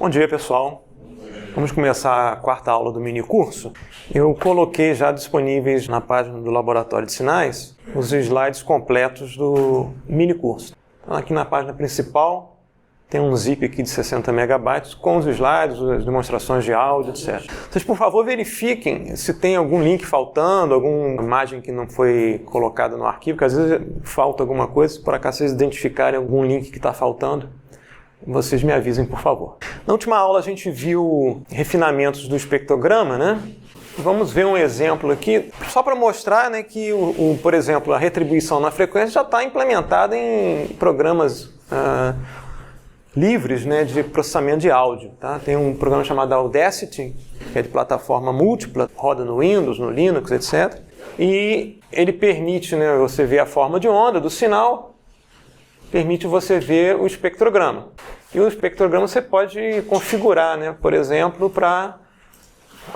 Bom dia, pessoal. Vamos começar a quarta aula do mini curso. Eu coloquei já disponíveis na página do Laboratório de Sinais os slides completos do mini curso. Então, aqui na página principal tem um zip aqui de 60 megabytes com os slides, as demonstrações de áudio, etc. Vocês, por favor, verifiquem se tem algum link faltando, alguma imagem que não foi colocada no arquivo, porque às vezes falta alguma coisa. Se por acaso vocês identificarem algum link que está faltando, vocês me avisem, por favor. Na última aula a gente viu refinamentos do espectrograma, né? Vamos ver um exemplo aqui, só para mostrar, né, que, por exemplo, a retribuição na frequência já está implementada em programas livres, né, de processamento de áudio. Tá? Tem um programa chamado Audacity, que é de plataforma múltipla, roda no Windows, no Linux, etc. E ele permite, né, você ver a forma de onda do sinal, permite você ver o espectrograma. E o espectrograma você pode configurar, né, por exemplo, para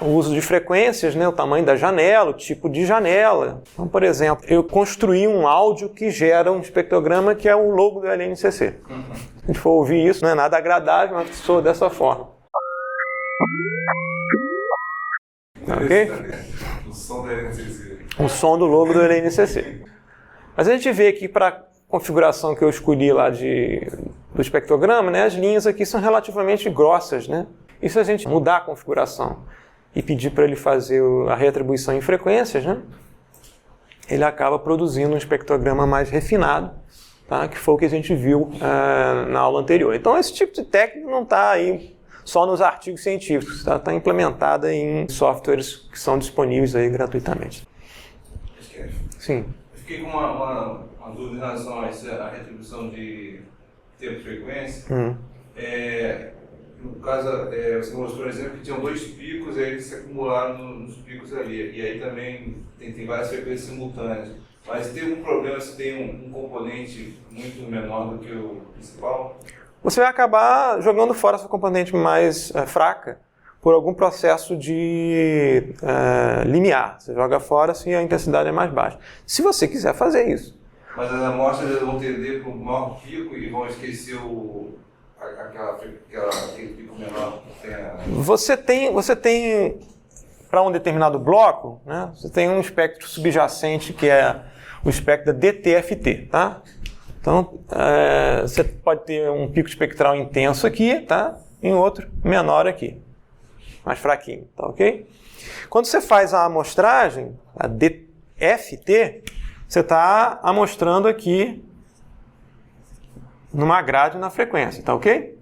o uso de frequências, né, o tamanho da janela, o tipo de janela. Então, por exemplo, eu construí um áudio que gera um espectrograma que é o logo do LNCC. Se a gente for ouvir isso, não é nada agradável, mas soa dessa forma. Ok? O som do LNCC. O som do logo do LNCC. Mas a gente vê aqui para configuração que eu escolhi lá do espectrograma, né, as linhas aqui são relativamente grossas, né? E se a gente mudar a configuração e pedir para ele fazer a reatribuição em frequências, né, ele acaba produzindo um espectrograma mais refinado, tá? Que foi o que a gente viu na aula anterior. Então esse tipo de técnica não está aí só nos artigos científicos, está implementada em softwares que são disponíveis aí gratuitamente. Sim. Eu fiquei com uma dúvida em relação a essa retribuição de tempo e frequência. No caso, você mostrou, por exemplo, que tinham dois picos, e aí eles se acumularam nos picos ali. E aí também tem várias frequências simultâneas. Mas tem algum problema se tem um componente muito menor do que o principal? Você vai acabar jogando fora essa componente mais fraca por algum processo de limiar. Você joga fora se a intensidade é mais baixa. Se você quiser fazer isso. Mas as amostras vão tender para o maior pico e vão esquecer aquele pico menor. Você tem para um determinado bloco, né, você tem um espectro subjacente que é o espectro da DTFT, tá? Então, você pode ter um pico espectral intenso aqui, tá? E um outro menor aqui, mais fraquinho, tá ok? Quando você faz a amostragem, a DFT, você está amostrando aqui numa grade na frequência, tá ok?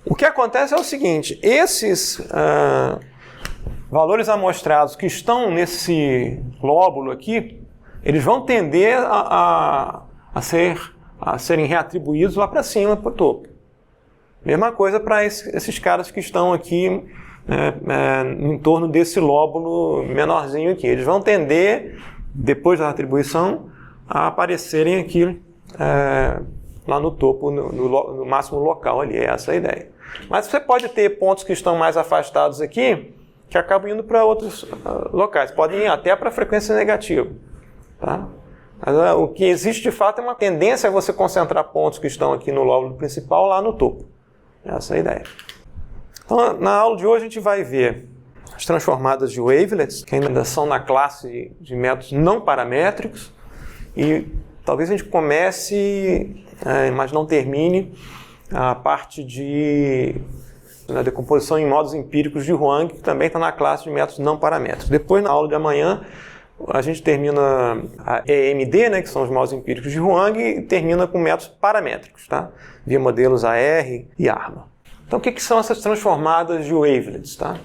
O que acontece é o seguinte, esses valores amostrados que estão nesse lóbulo aqui, eles vão tender a serem reatribuídos lá para cima, para o topo. Mesma coisa para esses caras que estão aqui em torno desse lóbulo menorzinho aqui. Eles vão tender, depois da atribuição, a aparecerem aqui lá no topo, no máximo local ali. É essa a ideia. Mas você pode ter pontos que estão mais afastados aqui, que acabam indo para outros locais. Podem ir até para a frequência negativa. Tá? Mas, o que existe de fato é uma tendência a você concentrar pontos que estão aqui no lóbulo principal lá no topo. Essa é a ideia. Então, na aula de hoje a gente vai ver as transformadas de wavelets, que ainda são na classe de métodos não paramétricos, e talvez a gente comece, mas não termine, a parte da decomposição em modos empíricos de Hwang, que também está na classe de métodos não paramétricos. Depois, na aula de amanhã, a gente termina a EMD, né, que são os modos empíricos de Hwang, e termina com métodos paramétricos, tá? Via modelos AR e ARMA. Então, o que são essas transformadas de wavelets? Tá?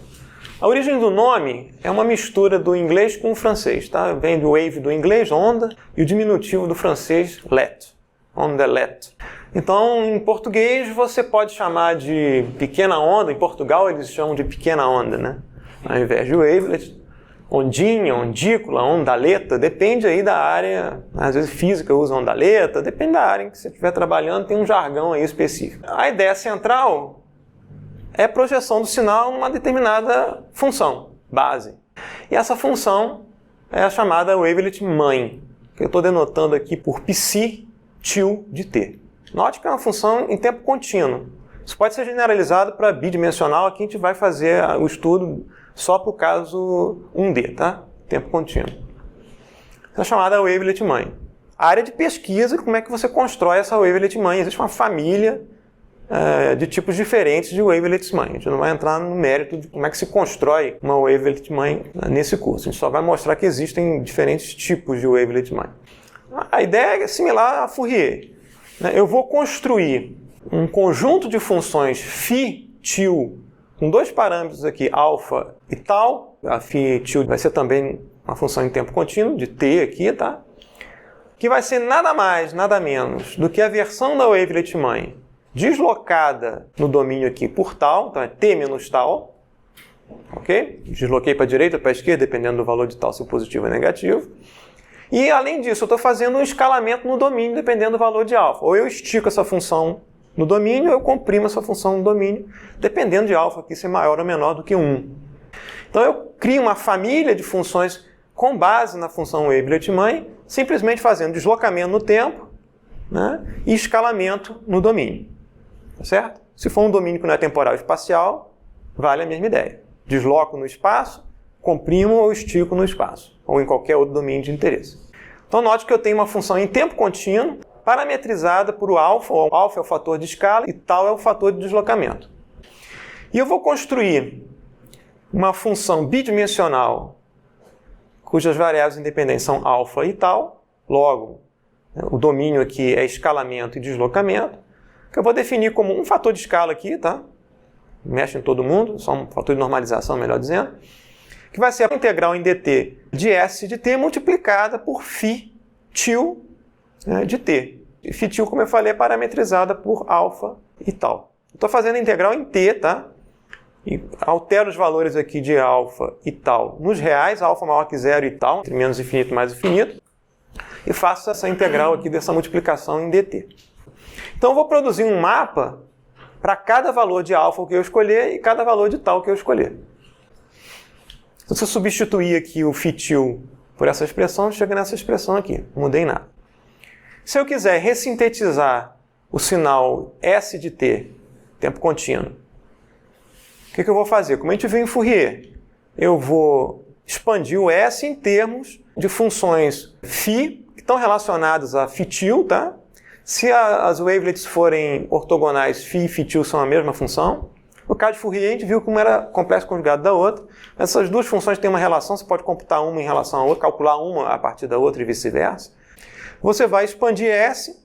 A origem do nome é uma mistura do inglês com o francês. Tá? Vem do wave do inglês, onda, e o diminutivo do francês, let. Ondelet. Então, em português, você pode chamar de pequena onda. Em Portugal, eles chamam de pequena onda, né? Ao invés de wavelet. Ondinha, ondícula, ondaleta, depende aí da área. Às vezes física usa ondaleta, depende da área em que você estiver trabalhando, tem um jargão aí específico. A ideia central é projeção do sinal numa determinada função, base. E essa função é a chamada wavelet mãe, que eu estou denotando aqui por psi til de t. Note que é uma função em tempo contínuo. Isso pode ser generalizado para bidimensional, aqui a gente vai fazer o estudo só para o caso 1D, tá? Tempo contínuo. Essa é chamada wavelet-mãe. A área de pesquisa, como é que você constrói essa wavelet-mãe? Existe uma família de tipos diferentes de wavelets-mãe. A gente não vai entrar no mérito de como é que se constrói uma wavelet-mãe nesse curso. A gente só vai mostrar que existem diferentes tipos de wavelet-mãe. A ideia é similar a Fourier. Eu vou construir um conjunto de funções φ, til, com dois parâmetros aqui, alfa e tal. A φ til vai ser também uma função em tempo contínuo, de t aqui, tá? Que vai ser nada mais, nada menos do que a versão da wavelet-mãe deslocada no domínio aqui por tal, então é t menos tal, ok? Desloquei para a direita ou para a esquerda, dependendo do valor de tal, se positivo ou negativo. E, além disso, eu estou fazendo um escalamento no domínio, dependendo do valor de alfa. Ou eu estico essa função no domínio, ou eu comprimo essa função no domínio, dependendo de alfa aqui ser maior ou menor do que 1. Então, eu crio uma família de funções com base na função wavelet-mãe, simplesmente fazendo deslocamento no tempo, né, e escalamento no domínio. Tá certo? Se for um domínio que não é temporal e espacial, vale a mesma ideia. Desloco no espaço, comprimo ou estico no espaço, ou em qualquer outro domínio de interesse. Então, note que eu tenho uma função em tempo contínuo, parametrizada por o alfa. O alfa é o fator de escala e tal é o fator de deslocamento. E eu vou construir uma função bidimensional cujas variáveis independentes são alfa e tal. Logo, o domínio aqui é escalamento e deslocamento, que eu vou definir como um fator de escala aqui, tá? Mexe em todo mundo, só um fator de normalização, melhor dizendo, que vai ser a integral em dt de S de t multiplicada por φ til, né, de t. E φ til, como eu falei, é parametrizada por alfa e tal. Estou fazendo a integral em t, tá? E altero os valores aqui de alfa e tal nos reais, alfa maior que zero e tal, entre menos infinito e mais infinito, e faço essa integral aqui dessa multiplicação em dt. Então eu vou produzir um mapa para cada valor de alfa que eu escolher e cada valor de tal que eu escolher. Se eu substituir aqui o φ til por essa expressão, chega nessa expressão aqui, não mudei nada. Se eu quiser ressintetizar o sinal S de t, tempo contínuo, o que eu vou fazer? Como a gente viu em Fourier, eu vou expandir o S em termos de funções φ, que estão relacionadas a φ til, tá? Se as wavelets forem ortogonais, φ e φ til são a mesma função. No caso de Fourier, a gente viu como era complexo conjugado da outra. Essas duas funções têm uma relação, você pode computar uma em relação à outra, calcular uma a partir da outra e vice-versa. Você vai expandir S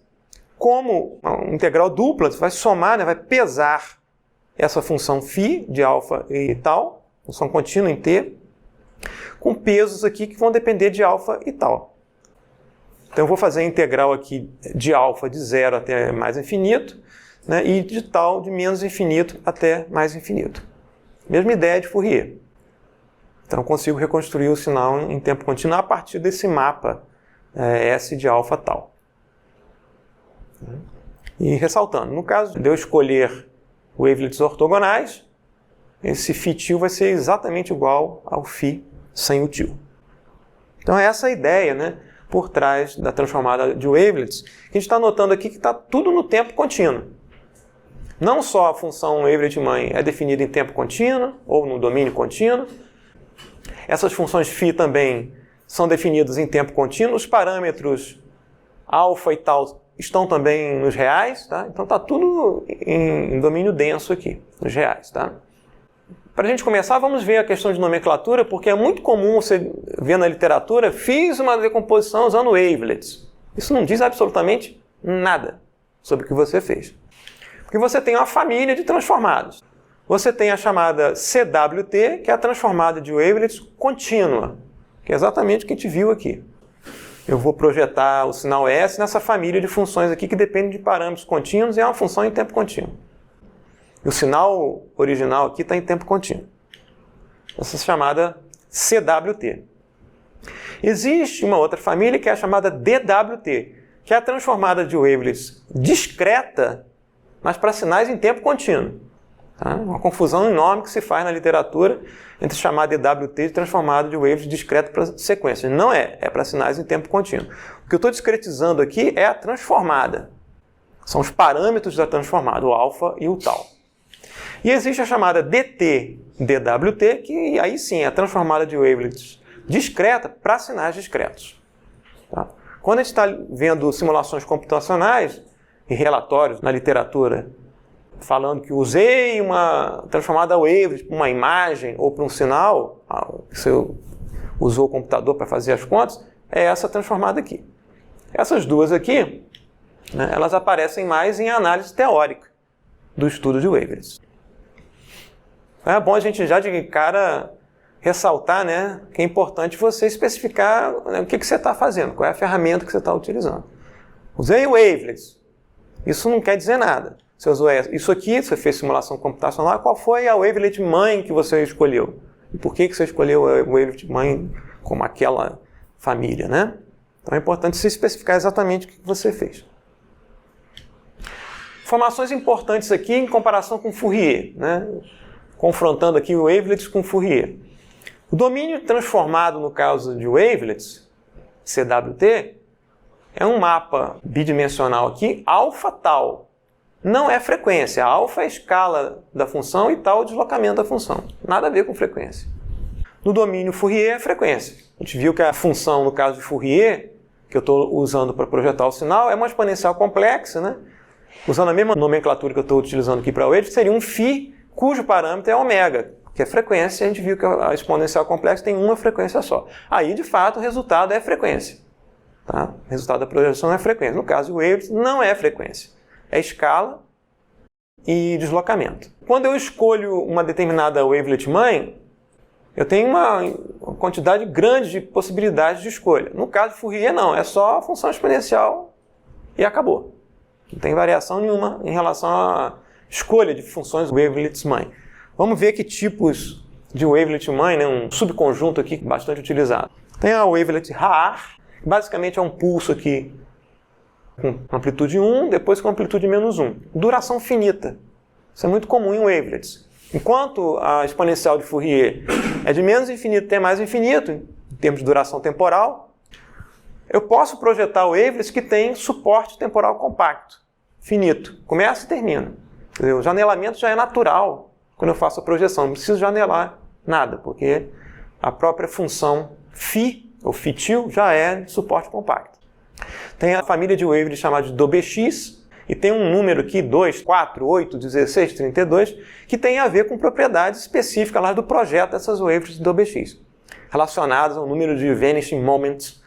como uma integral dupla, você vai somar, né, vai pesar essa função φ de alfa e tal, função contínua em t, com pesos aqui que vão depender de alfa e tal. Então eu vou fazer a integral aqui de alfa de 0 até mais infinito, né, e de tal de menos infinito até mais infinito. Mesma ideia de Fourier. Então eu consigo reconstruir o sinal em tempo contínuo a partir desse mapa S de alfa tal. E ressaltando, no caso de eu escolher wavelets ortogonais, esse φ til vai ser exatamente igual ao φ sem o til. Então é essa a ideia, né, por trás da transformada de wavelets, que a gente está notando aqui que está tudo no tempo contínuo. Não só a função wavelet-mãe é definida em tempo contínuo, ou no domínio contínuo. Essas funções φ também são definidas em tempo contínuo. Os parâmetros alfa e tal estão também nos reais, tá? Então está tudo em domínio denso aqui, nos reais, tá? Para a gente começar, vamos ver a questão de nomenclatura, porque é muito comum você ver na literatura, fiz uma decomposição usando wavelets. Isso não diz absolutamente nada sobre o que você fez. Porque você tem uma família de transformados. Você tem a chamada CWT, que é a transformada de wavelets contínua, que é exatamente o que a gente viu aqui. Eu vou projetar o sinal S nessa família de funções aqui que depende de parâmetros contínuos e é uma função em tempo contínuo. E o sinal original aqui está em tempo contínuo. Essa é chamada CWT. Existe uma outra família que é a chamada DWT, que é a transformada de wavelets discreta, mas para sinais em tempo contínuo. Tá? Uma confusão enorme que se faz na literatura entre chamar DWT de transformada de wavelets discreta para sequências. Não é, é para sinais em tempo contínuo. O que eu estou discretizando aqui é a transformada. São os parâmetros da transformada, o alfa e o tau. E existe a chamada DT-DWT, que aí sim é a transformada de wavelets discreta para sinais discretos. Tá? Quando a gente está vendo simulações computacionais e relatórios na literatura falando que usei uma transformada wavelet para uma imagem ou para um sinal, que você usou o computador para fazer as contas, é essa transformada aqui. Essas duas aqui, né, elas aparecem mais em análise teórica do estudo de wavelets. É bom a gente já de cara ressaltar, né, que é importante você especificar, né, o que você está fazendo, qual é a ferramenta que você está utilizando. Usei wavelets. Isso não quer dizer nada. Você usou isso aqui, você fez simulação computacional, qual foi a wavelet mãe que você escolheu? E por que você escolheu a wavelet mãe como aquela família, né? Então é importante se especificar exatamente o que você fez. Informações importantes aqui em comparação com Fourier, né? Confrontando aqui o wavelets com Fourier. O domínio transformado no caso de wavelets, CWT, é um mapa bidimensional aqui, alfa-tau. Não é frequência. Alfa é a escala da função e tau é o deslocamento da função. Nada a ver com frequência. No domínio Fourier é frequência. A gente viu que a função, no caso de Fourier, que eu estou usando para projetar o sinal, é uma exponencial complexa, né? Usando a mesma nomenclatura que eu estou utilizando aqui para o wave, seria um φ cujo parâmetro é ômega, que é frequência. A gente viu que a exponencial complexa tem uma frequência só. Aí, de fato, o resultado é frequência. Tá? O resultado da projeção é frequência. No caso de waves, não é frequência. É escala e deslocamento. Quando eu escolho uma determinada wavelet mãe, eu tenho uma quantidade grande de possibilidades de escolha. No caso de Fourier, não. É só a função exponencial e acabou. Não tem variação nenhuma em relação à escolha de funções wavelets mãe. Vamos ver que tipos de wavelet mãe, né? Um subconjunto aqui bastante utilizado. Tem a wavelet Haar, que basicamente é um pulso aqui com amplitude 1, depois com amplitude menos 1. Duração finita. Isso é muito comum em wavelets. Enquanto a exponencial de Fourier é de menos infinito até mais infinito, em termos de duração temporal, eu posso projetar wavelets que têm suporte temporal compacto, finito. Começa e termina. O janelamento já é natural quando eu faço a projeção. Não preciso janelar nada, porque a própria função φ, ou φ-til, já é de suporte compacto. Tem a família de wavelets chamada de DOBX, e tem um número aqui, 2, 4, 8, 16, 32, que tem a ver com propriedades específicas lá do projeto dessas wavelets de DOBX, relacionadas ao número de vanishing moments,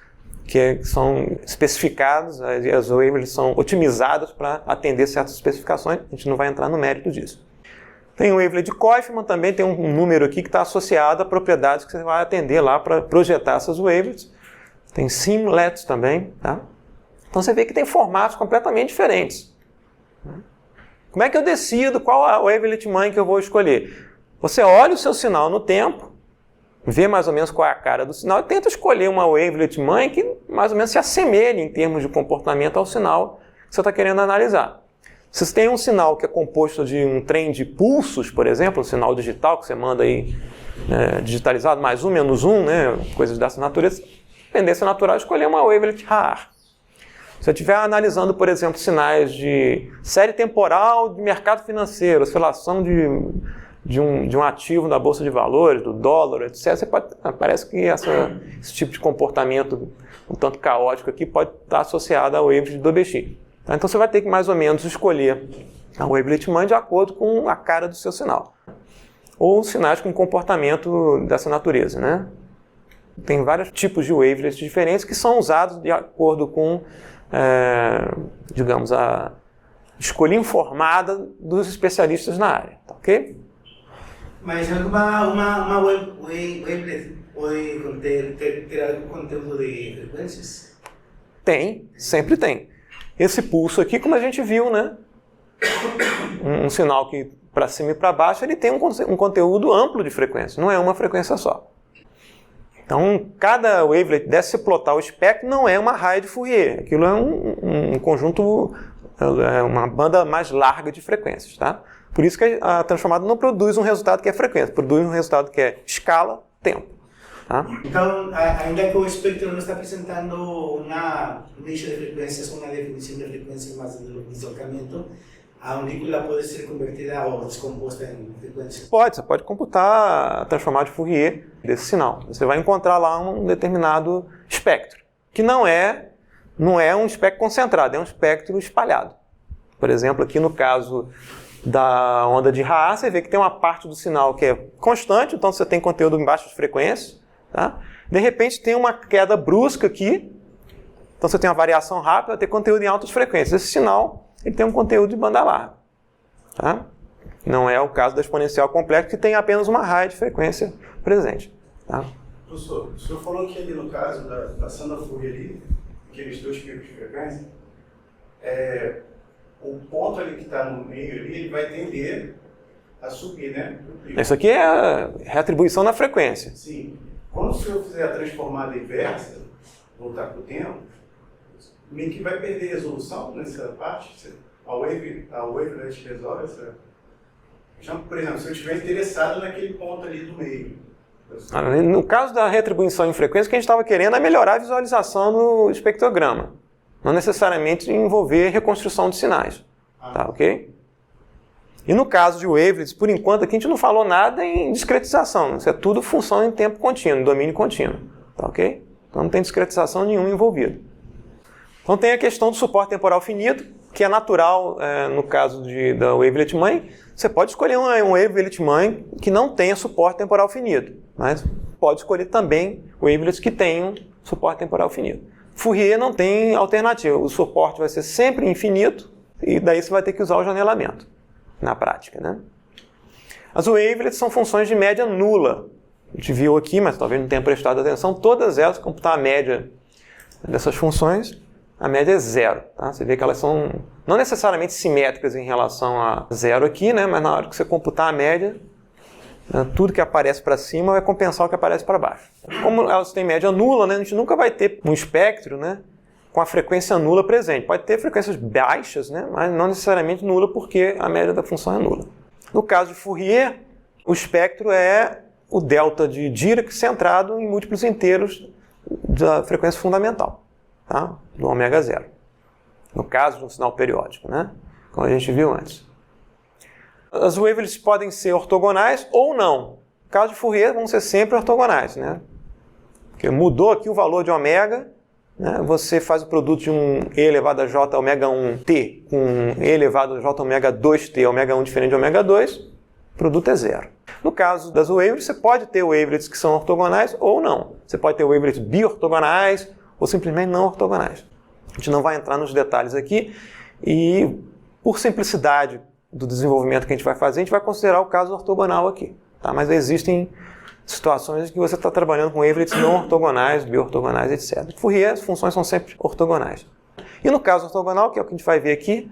que são especificados, as wavelets são otimizadas para atender certas especificações, a gente não vai entrar no mérito disso. Tem o wavelet de Koifman, também tem um número aqui que está associado a propriedades que você vai atender lá para projetar essas wavelets. Tem simlets também, tá? Então você vê que tem formatos completamente diferentes. Como é que eu decido qual a wavelet mãe que eu vou escolher? Você olha o seu sinal no tempo, vê mais ou menos qual é a cara do sinal e tenta escolher uma wavelet mãe que mais ou menos se assemelhe em termos de comportamento ao sinal que você está querendo analisar. Se você tem um sinal que é composto de um trem de pulsos, por exemplo, um sinal digital que você manda aí digitalizado, mais um, menos um, né, coisas dessa natureza, tendência natural é escolher uma wavelet Haar. Se eu estiver analisando, por exemplo, sinais de série temporal de mercado financeiro, oscilação de um ativo na bolsa de valores, do dólar, etc., parece que esse tipo de comportamento um tanto caótico aqui pode estar associado a wavelet de DOBX. Tá? Então você vai ter que mais ou menos escolher a wavelet mãe de acordo com a cara do seu sinal. Ou sinais com comportamento dessa natureza, né? Tem vários tipos de wavelets diferentes que são usados de acordo com, digamos, a escolha informada dos especialistas na área, tá ok? Mas uma wavelet pode ter algum conteúdo de frequências? Tem, sempre tem. Esse pulso aqui, como a gente viu, né? Um sinal que para cima e para baixo, ele tem um conteúdo amplo de frequência, não é uma frequência só. Então, cada wavelet desse plotar o espectro não é uma raia de Fourier. Aquilo é um conjunto, uma banda mais larga de frequências, tá? Por isso que a transformada não produz um resultado que é frequência, produz um resultado que é escala, tempo. Tá? Então, ainda que o espectro não está apresentando um nicho de frequências, uma definição de frequência mais do deslocamento, a aurícula pode ser convertida ou descomposta em frequência? Você pode computar a transformada de Fourier desse sinal. Você vai encontrar lá um determinado espectro, que não é um espectro concentrado, é um espectro espalhado. Por exemplo, aqui no caso da onda de Ra, você vê que tem uma parte do sinal que é constante, então você tem conteúdo em baixas frequências. Tá? De repente tem uma queda brusca aqui, então você tem uma variação rápida, vai ter conteúdo em altas frequências. Esse sinal ele tem um conteúdo de banda larga. Tá? Não é o caso da exponencial complexa, que tem apenas uma raia de frequência presente. Tá? Professor, o senhor falou que ali no caso da Sanda Fourier ali, aqueles 2 picos de frequência, o ponto ali que está no meio ali, ele vai tender a subir, né? Isso aqui é a reatribuição na frequência. Sim. Quando o senhor fizer a transformada inversa, voltar para o tempo, meio que vai perder resolução nessa parte? A wavelet resolve essa... Então, por exemplo, se eu estiver interessado naquele ponto ali do meio. No caso da retribuição em frequência, o que a gente estava querendo é melhorar a visualização do espectrograma. Não necessariamente envolver reconstrução de sinais. Tá, ok? E no caso de wavelets, por enquanto, aqui a gente não falou nada em discretização. Isso é tudo função em tempo contínuo, domínio contínuo. Tá, ok? Então não tem discretização nenhuma envolvida. Então tem a questão do suporte temporal finito, que é natural no caso da wavelet mãe. Você pode escolher um wavelet mãe que não tenha suporte temporal finito, mas pode escolher também wavelets que tenham suporte temporal finito. Fourier não tem alternativa, o suporte vai ser sempre infinito e daí você vai ter que usar o janelamento na prática. Né? As wavelets são funções de média nula. A gente viu aqui, mas talvez não tenha prestado atenção, todas elas, computar a média dessas funções, a média é zero. Tá? Você vê que elas são não necessariamente simétricas em relação a zero aqui, né? Mas na hora que você computar a média, tudo que aparece para cima vai compensar o que aparece para baixo. Como elas têm média nula, né? A gente nunca vai ter um espectro, né, com a frequência nula presente. Pode ter frequências baixas, né, mas não necessariamente nula, porque a média da função é nula. No caso de Fourier, o espectro é o delta de Dirac centrado em múltiplos inteiros da frequência fundamental, tá? Do ômega zero. No caso de um sinal periódico, né? Como a gente viu antes. As wavelets podem ser ortogonais ou não. No caso de Fourier, vão ser sempre ortogonais, né? Porque mudou aqui o valor de ômega, né? Você faz o produto de um e elevado a j ômega 1t com um e elevado a j ômega 2t ômega 1 diferente de ômega 2, o produto é zero. No caso das wavelets, você pode ter wavelets que são ortogonais ou não. Você pode ter wavelets bi-ortogonais ou simplesmente não ortogonais. A gente não vai entrar nos detalhes aqui e, por simplicidade do desenvolvimento que a gente vai fazer, a gente vai considerar o caso ortogonal aqui. Tá? Mas existem situações em que você está trabalhando com wavelets não ortogonais, bi-ortogonais, etc. Fourier, as funções são sempre ortogonais. E no caso ortogonal, que é o que a gente vai ver aqui,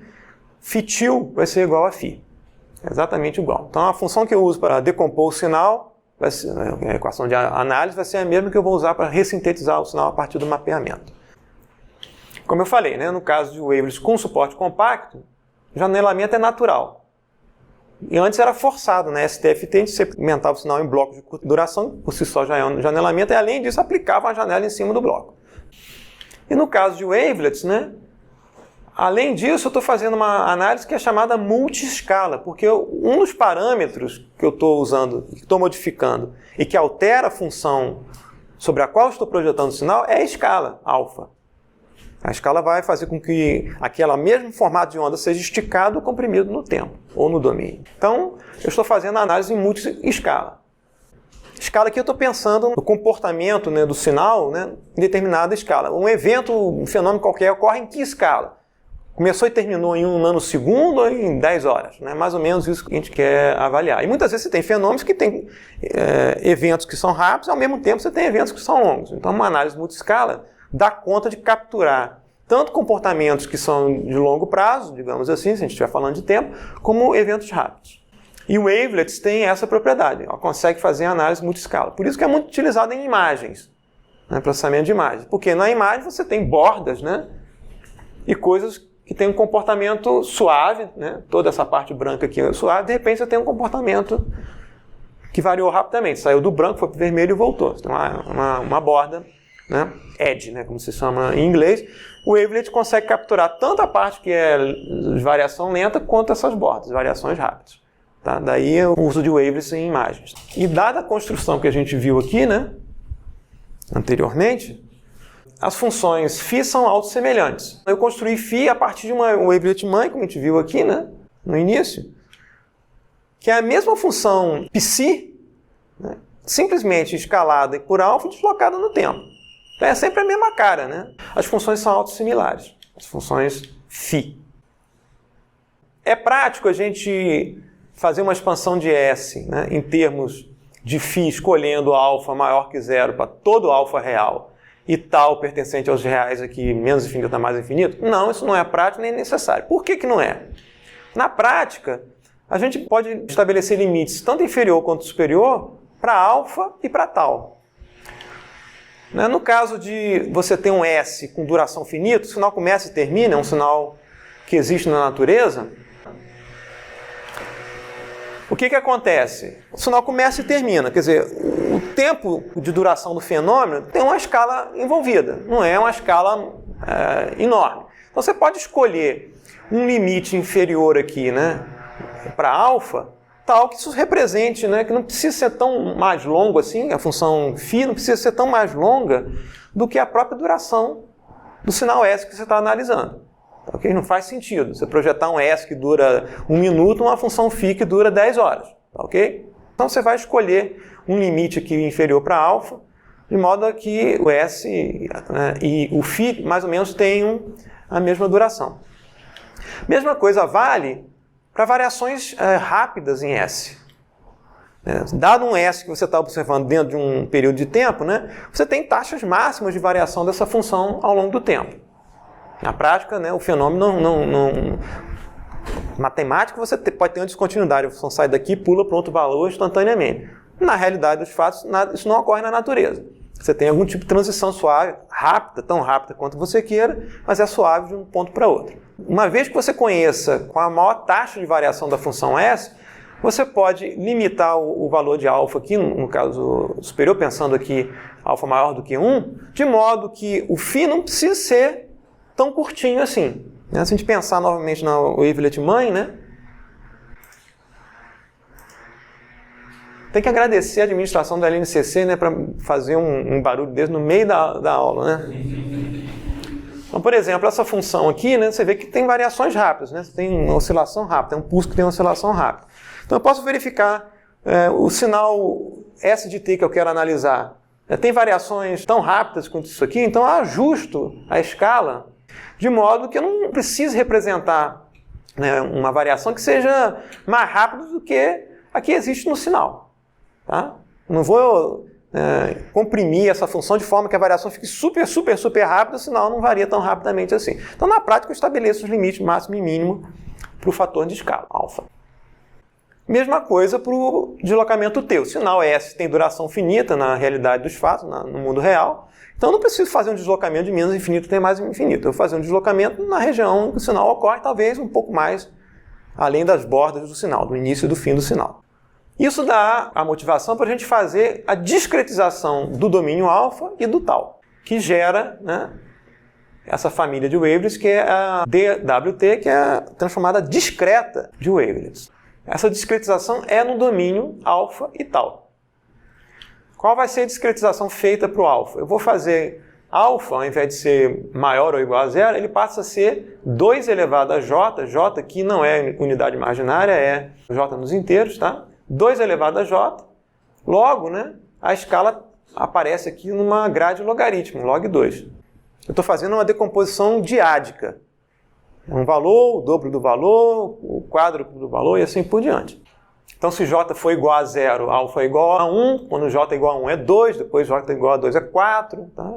φ vai ser igual a φ. É exatamente igual. Então a função que eu uso para decompor o sinal, vai ser, a equação de análise, vai ser a mesma que eu vou usar para ressintetizar o sinal a partir do mapeamento. Como eu falei, né, no caso de wavelets com suporte compacto, o janelamento é natural. E antes era forçado, né? STFT, a gente segmentava o sinal em blocos de curta duração, por si só já é um janelamento, e além disso aplicava a janela em cima do bloco. E no caso de wavelets, né? Além disso, eu estou fazendo uma análise que é chamada multi-escala, porque um dos parâmetros que eu estou usando, que estou modificando, e que altera a função sobre a qual eu estou projetando o sinal, é a escala alfa. A escala vai fazer com que aquele mesmo formato de onda seja esticado ou comprimido no tempo, ou no domínio. Então, eu estou fazendo a análise em multi-escala. Escala aqui eu estou pensando no comportamento, né, do sinal, né, em determinada escala. Um evento, um fenômeno qualquer ocorre em que escala? Começou e terminou em 1 nanosegundo ou em 10 horas? Né? Mais ou menos isso que a gente quer avaliar. E muitas vezes você tem fenômenos que têm eventos que são rápidos e ao mesmo tempo você tem eventos que são longos. Então uma análise multi-escala dá conta de capturar tanto comportamentos que são de longo prazo, digamos assim, se a gente estiver falando de tempo, como eventos rápidos. E o wavelets tem essa propriedade, ela consegue fazer análise multi-escala. Por isso que é muito utilizado em imagens, né, processamento de imagens. Porque na imagem você tem bordas, né, e coisas que têm um comportamento suave, né, toda essa parte branca aqui é suave, de repente você tem um comportamento que variou rapidamente. Saiu do branco, foi para o vermelho e voltou. Tem uma borda, né? Edge, né? Como se chama em inglês. O wavelet consegue capturar tanto a parte que é variação lenta, quanto essas bordas, variações rápidas. Tá? Daí o uso de wavelets em imagens. E dada a construção que a gente viu aqui, né, anteriormente, as funções φ são autossemelhantes. Eu construí φ a partir de uma wavelet mãe, como a gente viu aqui, né, no início, que é a mesma função psi, né, simplesmente escalada por alfa e deslocada no tempo. Então é sempre a mesma cara, né? As funções são autossimilares, as funções φ. É prático a gente fazer uma expansão de S, né, em termos de φ escolhendo alfa maior que zero para todo alfa real e tal pertencente aos reais aqui menos infinito a mais infinito? Não, isso não é prático nem necessário. Por que que não é? Na prática, a gente pode estabelecer limites tanto inferior quanto superior para alfa e para tal. No caso de você ter um S com duração finita, o sinal começa e termina, é um sinal que existe na natureza. O que acontece? O sinal começa e termina, quer dizer, o tempo de duração do fenômeno tem uma escala envolvida, não é uma escala enorme. Então você pode escolher um limite inferior aqui, né, para alfa, tal que isso represente, né, que não precisa ser tão mais longo assim, a função φ não precisa ser tão mais longa do que a própria duração do sinal S que você está analisando. Okay? Não faz sentido você projetar um S que dura 1 minuto, uma função φ que dura 10 horas. Okay? Então você vai escolher um limite aqui inferior para alfa, de modo que o S e o φ mais ou menos tenham a mesma duração. Mesma coisa vale para variações rápidas em S. Dado um S que você está observando dentro de um período de tempo, né, você tem taxas máximas de variação dessa função ao longo do tempo. Na prática, né, o fenômeno matemático você pode ter uma descontinuidade, a função sai daqui e pula para outro valor instantaneamente. Na realidade dos fatos, isso não ocorre na natureza. Você tem algum tipo de transição suave, rápida, tão rápida quanto você queira, mas é suave de um ponto para outro. Uma vez que você conheça com a maior taxa de variação da função S, você pode limitar o valor de alfa aqui, no caso superior, pensando aqui alfa maior do que 1, de modo que o φ não precisa ser tão curtinho assim. Se a gente pensar novamente na wavelet mãe, né? Tem que agradecer a administração da LNCC, né, para fazer um barulho desse no meio da aula, né? Então, por exemplo, essa função aqui, né, você vê que tem variações rápidas, né? Você tem uma oscilação rápida, tem um pulso que tem uma oscilação rápida. Então eu posso verificar o sinal S de t que eu quero analisar. Tem variações tão rápidas quanto isso aqui, então eu ajusto a escala de modo que eu não precise representar, né, uma variação que seja mais rápida do que a que existe no sinal. Tá? Não vou comprimir essa função de forma que a variação fique super rápida, o sinal não varia tão rapidamente assim. Então, na prática, eu estabeleço os limites máximo e mínimo para o fator de escala, alfa. Mesma coisa para o deslocamento T. O sinal S tem duração finita na realidade dos fatos, no mundo real. Então, eu não preciso fazer um deslocamento de menos infinito até mais infinito. Eu vou fazer um deslocamento na região que o sinal ocorre, talvez um pouco mais além das bordas do sinal, do início e do fim do sinal. Isso dá a motivação para a gente fazer a discretização do domínio alfa e do tal, que gera, né, essa família de wavelets, que é a DWT, que é a transformada discreta de wavelets. Essa discretização é no domínio alfa e tal. Qual vai ser a discretização feita para o alfa? Eu vou fazer alfa, ao invés de ser maior ou igual a zero, ele passa a ser 2 elevado a j, j aqui não é unidade imaginária, é j nos inteiros, tá? 2 elevado a j, logo, né, a escala aparece aqui numa grade logaritmo, log 2. Eu estou fazendo uma decomposição diádica. Um valor, o dobro do valor, o quádruplo do valor e assim por diante. Então, se j for igual a 0, alfa é igual a 1, quando j é igual a 1 é 2, depois j é igual a 2 é 4. Tá?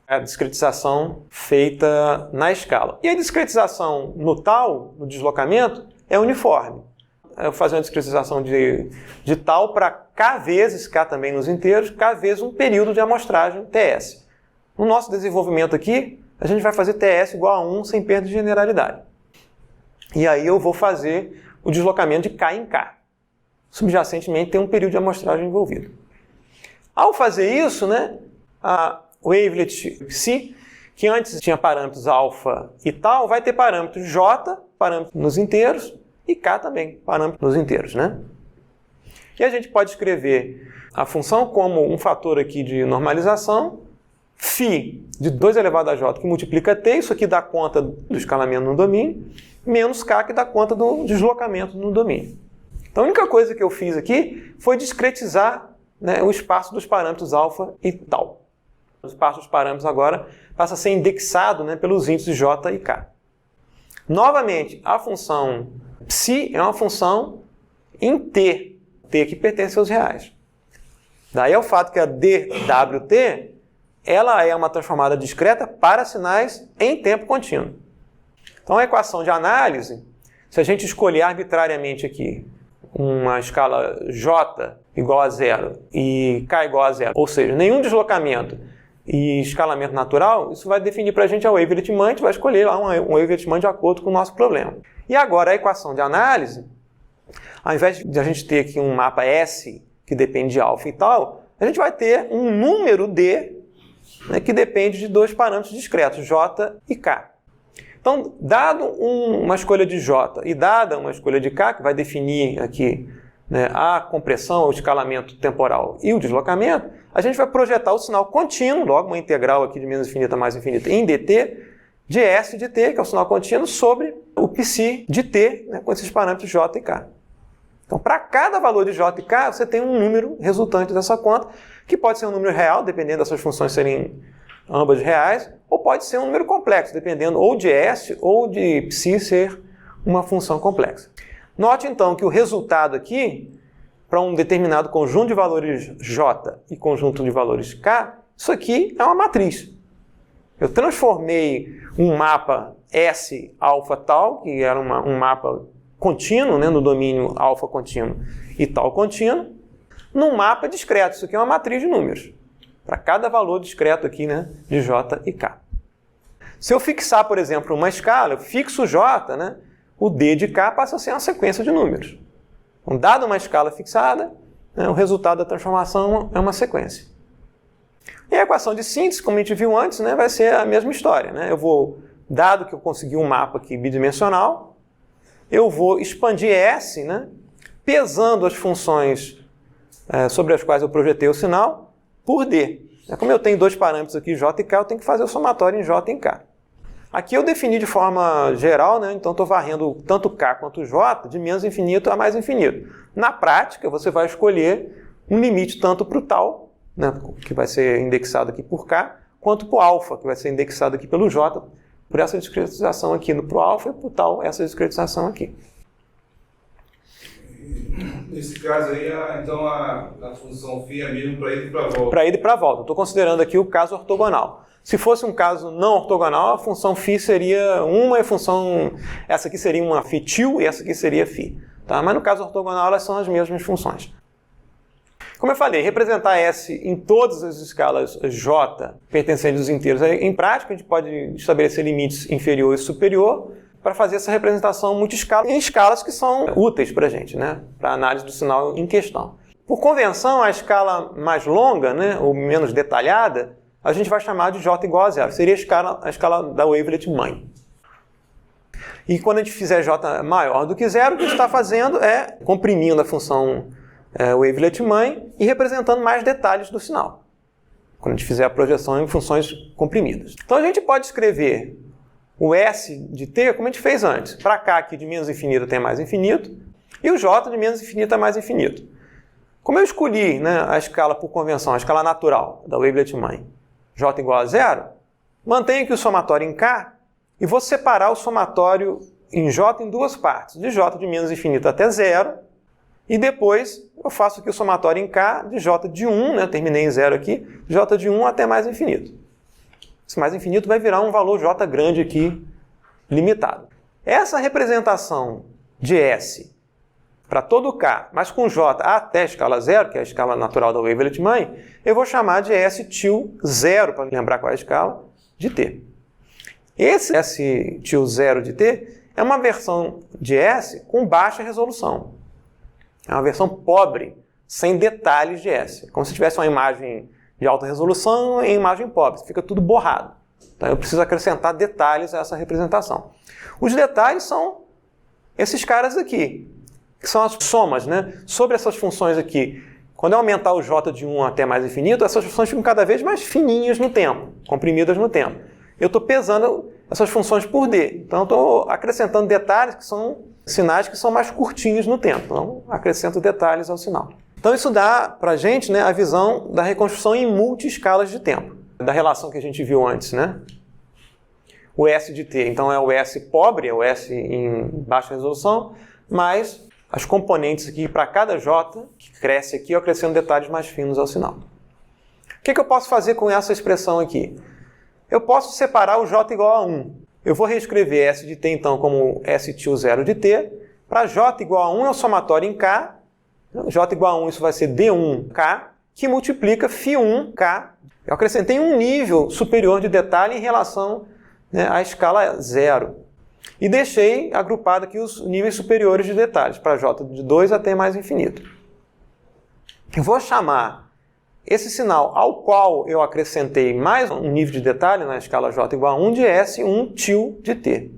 É a discretização feita na escala. E a discretização no tal, no deslocamento, é uniforme. Eu vou fazer uma discretização de tal para k vezes, k também nos inteiros, k vezes um período de amostragem TS. No nosso desenvolvimento aqui, a gente vai fazer TS igual a 1 sem perda de generalidade. E aí eu vou fazer o deslocamento de k em k. subjacentemente tem um período de amostragem envolvido. Ao fazer isso, né, a wavelet psi, que antes tinha parâmetros alfa e tal, vai ter parâmetros j, parâmetros nos inteiros, e k também, parâmetros nos inteiros, né? E a gente pode escrever a função como um fator aqui de normalização, φ de 2 elevado a j que multiplica t, isso aqui dá conta do escalamento no domínio, menos k que dá conta do deslocamento no domínio. Então a única coisa que eu fiz aqui foi discretizar, né, o espaço dos parâmetros alfa e tal. O espaço dos parâmetros agora passa a ser indexado, né, pelos índices j e k. Novamente, a função psi é uma função em t, t que pertence aos reais. Daí é o fato que a dwt ela é uma transformada discreta para sinais em tempo contínuo. Então a equação de análise, se a gente escolher arbitrariamente aqui uma escala j igual a 0 e k igual a 0, ou seja, nenhum deslocamento e escalamento natural, isso vai definir para a gente a wavelet mãe, a gente vai escolher lá um wavelet mãe de acordo com o nosso problema. E agora a equação de análise, ao invés de a gente ter aqui um mapa S que depende de alfa e tal, a gente vai ter um número D, né, que depende de dois parâmetros discretos, J e K. Então, dado uma escolha de J e dada uma escolha de K, que vai definir aqui, né, a compressão, o escalamento temporal e o deslocamento, a gente vai projetar o sinal contínuo, logo uma integral aqui de menos infinita a mais infinita, em dt, de S de t, que é o sinal contínuo, sobre o psi de t, né, com esses parâmetros J e K. Então, para cada valor de J e K, você tem um número resultante dessa conta, que pode ser um número real, dependendo dessas funções serem ambas reais, ou pode ser um número complexo, dependendo ou de S ou de psi ser uma função complexa. Note, então, que o resultado aqui, para um determinado conjunto de valores J e conjunto de valores K, isso aqui é uma matriz. Eu transformei um mapa S alfa tal, que era um mapa contínuo, né, no domínio alfa contínuo e tal contínuo, num mapa discreto. Isso aqui é uma matriz de números. Para cada valor discreto aqui, né, de J e K. Se eu fixar, por exemplo, uma escala, eu fixo J, né, o D de K passa a ser uma sequência de números. Então, dada uma escala fixada, né, o resultado da transformação é uma sequência. E a equação de síntese, como a gente viu antes, né, vai ser a mesma história. Né? Eu vou, dado que eu consegui um mapa aqui bidimensional, eu vou expandir S, né, pesando as funções sobre as quais eu projetei o sinal, por D. Como eu tenho dois parâmetros aqui, J e K, eu tenho que fazer o somatório em J e em K. Aqui eu defini de forma geral, né? Então estou varrendo tanto K quanto J de menos infinito a mais infinito. Na prática, você vai escolher um limite tanto para o tal, né, que vai ser indexado aqui por K, quanto para o alfa, que vai ser indexado aqui pelo J, por essa discretização aqui para o alfa e para o tal, essa discretização aqui. Nesse caso aí, então a função φ é mesmo para ida e para volta. Para ida e para volta. Estou considerando aqui o caso ortogonal. Se fosse um caso não ortogonal, a função φ seria uma e a função... Essa aqui seria uma φ til e essa aqui seria φ. Tá? Mas no caso ortogonal, elas são as mesmas funções. Como eu falei, representar S em todas as escalas J pertencentes aos inteiros, em prática, a gente pode estabelecer limites inferior e superior para fazer essa representação multi-escala em escalas que são úteis para a gente, né? Para a análise do sinal em questão. Por convenção, a escala mais longa, né, ou menos detalhada, a gente vai chamar de J igual a 0. Seria a escala da wavelet mãe. E quando a gente fizer J maior do que 0, o que a gente está fazendo é comprimindo a função wavelet mãe e representando mais detalhes do sinal. Quando a gente fizer a projeção em funções comprimidas. Então a gente pode escrever o S de t, como a gente fez antes. Para cá, aqui de menos infinito até mais infinito. E o J de menos infinito a mais infinito. Como eu escolhi, né, a escala por convenção, a escala natural da wavelet mãe, J igual a 0, mantenho aqui o somatório em K e vou separar o somatório em J em duas partes. De J de menos infinito até 0. E depois eu faço aqui o somatório em K de J de 1, né, terminei em 0 aqui, J de 1 até mais infinito. Esse mais infinito vai virar um valor J grande aqui, limitado. Essa representação de S para todo K, mas com J até a escala 0, que é a escala natural da wavelet mãe, eu vou chamar de S til 0, para lembrar qual é a escala, de T. Esse S til 0 de T é uma versão de S com baixa resolução. É uma versão pobre, sem detalhes de S. Como se tivesse uma imagem de alta resolução em imagem pobre. Fica tudo borrado. Então eu preciso acrescentar detalhes a essa representação. Os detalhes são esses caras aqui, que são as somas, né? Sobre essas funções aqui. Quando eu aumentar o j de 1 até mais infinito, essas funções ficam cada vez mais fininhas no tempo, comprimidas no tempo. Eu estou pesando essas funções por d. Então eu estou acrescentando detalhes que são sinais que são mais curtinhos no tempo. Então acrescento detalhes ao sinal. Então isso dá para a gente, né, a visão da reconstrução em multi-escalas de tempo. Da relação que a gente viu antes, né? O S de t, então é o S pobre, é o S em baixa resolução, mas as componentes aqui para cada J, que cresce aqui, eu acrescento detalhes mais finos ao sinal. O que eu posso fazer com essa expressão aqui? Eu posso separar o J igual a 1. Eu vou reescrever S de t, então, como S til 0 de t. Para J igual a 1 é o somatório em K. J igual a 1, isso vai ser D1K, que multiplica Φ1K. Eu acrescentei um nível superior de detalhe em relação, né, à escala 0. E deixei agrupado aqui os níveis superiores de detalhes, para J de 2 até mais infinito. Eu vou chamar esse sinal ao qual eu acrescentei mais um nível de detalhe na escala J igual a 1 de S1 til de t.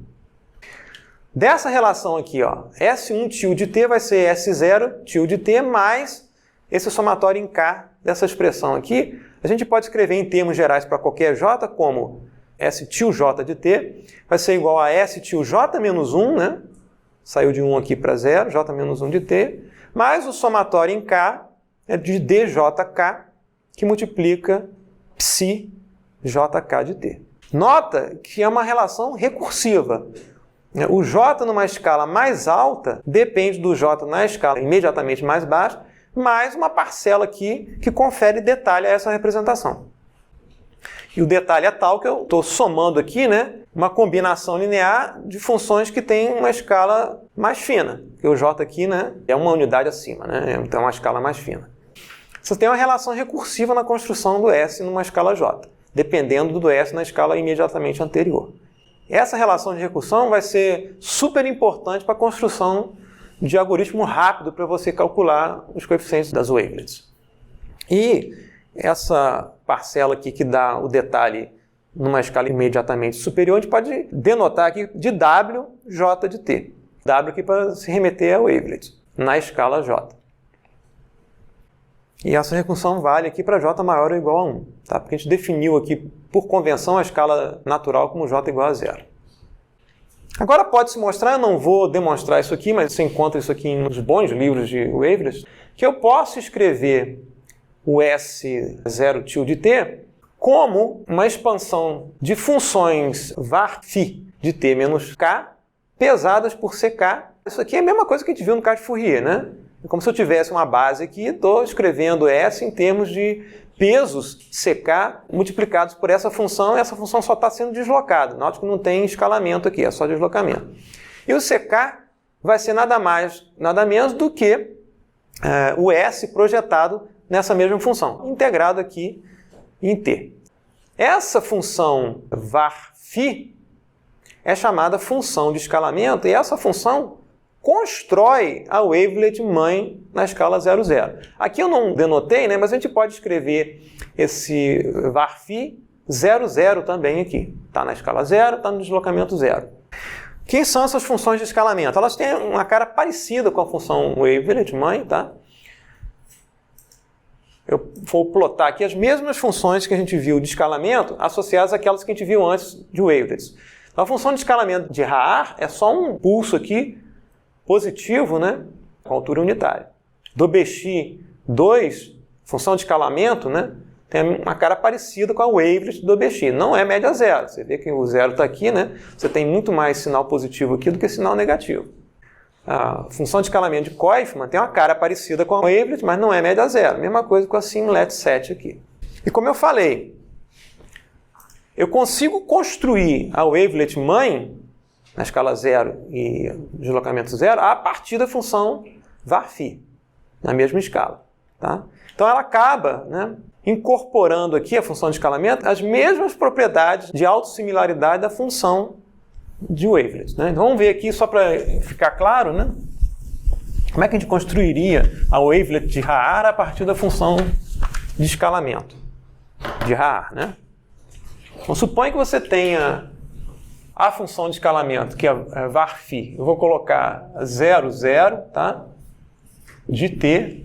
Dessa relação aqui, ó, S1 til de t vai ser S0 til de t mais esse somatório em K dessa expressão aqui. A gente pode escrever em termos gerais para qualquer J como S til J de t vai ser igual a S til J menos 1, né? Saiu de 1 aqui para 0, J menos 1 de t, mais o somatório em K é de dJK, que multiplica psi jk de t. Nota que é uma relação recursiva. O J numa escala mais alta depende do J na escala imediatamente mais baixa, mais uma parcela aqui que confere detalhe a essa representação. E o detalhe é tal que eu estou somando aqui, né, uma combinação linear de funções que tem uma escala mais fina. Porque o J aqui, né, é uma unidade acima, né, então é uma escala mais fina. Você tem uma relação recursiva na construção do S numa escala J, dependendo do S na escala imediatamente anterior. Essa relação de recursão vai ser super importante para a construção de algoritmo rápido para você calcular os coeficientes das wavelets. E essa parcela aqui que dá o detalhe numa escala imediatamente superior, a gente pode denotar aqui de WJ de T. W aqui para se remeter a wavelet, na escala J. E essa recursão vale aqui para J maior ou igual a 1, tá? Porque a gente definiu aqui, por convenção, a escala natural como J igual a 0. Agora pode-se mostrar, eu não vou demonstrar isso aqui, mas você encontra isso aqui nos bons livros de wavelets, que eu posso escrever o S0 til de t como uma expansão de funções var φ de t menos k pesadas por ck. Isso aqui é a mesma coisa que a gente viu no caso de Fourier, né? É como se eu tivesse uma base aqui, estou escrevendo S em termos de pesos ck multiplicados por essa função, e essa função só está sendo deslocada. Note que não tem escalamento aqui, é só deslocamento. E o ck vai ser nada mais, nada menos do que o S projetado nessa mesma função, integrado aqui em t. Essa função var φ é chamada função de escalamento, e essa função constrói a wavelet mãe na escala 0, 0. Aqui eu não denotei, né, mas a gente pode escrever esse var φ 0, 0 também aqui. Está na escala 0, está no deslocamento 0. Quem são essas funções de escalamento? Elas têm uma cara parecida com a função wavelet mãe, tá? Eu vou plotar aqui as mesmas funções que a gente viu de escalamento associadas àquelas que a gente viu antes de wavelets. Então, a função de escalamento de Haar é só um pulso aqui positivo, né, com altura unitária. Do BX2, função de escalamento, né, tem uma cara parecida com a wavelet do BX. Não é média zero. Você vê que o zero está aqui, né? Você tem muito mais sinal positivo aqui do que sinal negativo. A função de escalamento de Koifman tem uma cara parecida com a wavelet, mas não é média zero. Mesma coisa com a Simlet 7 aqui. E como eu falei, eu consigo construir a wavelet mãe na escala 0 e deslocamento 0 a partir da função var φ, na mesma escala. Tá? Então ela acaba, né, incorporando aqui a função de escalamento as mesmas propriedades de autossimilaridade da função de wavelet. Né? Então vamos ver aqui, só para ficar claro, né? Como é que a gente construiria a wavelet de Haar a partir da função de escalamento de Haar, né? Então, suponha que você tenha a função de escalamento, que é var_phi. Eu vou colocar 0, 0, tá? De t,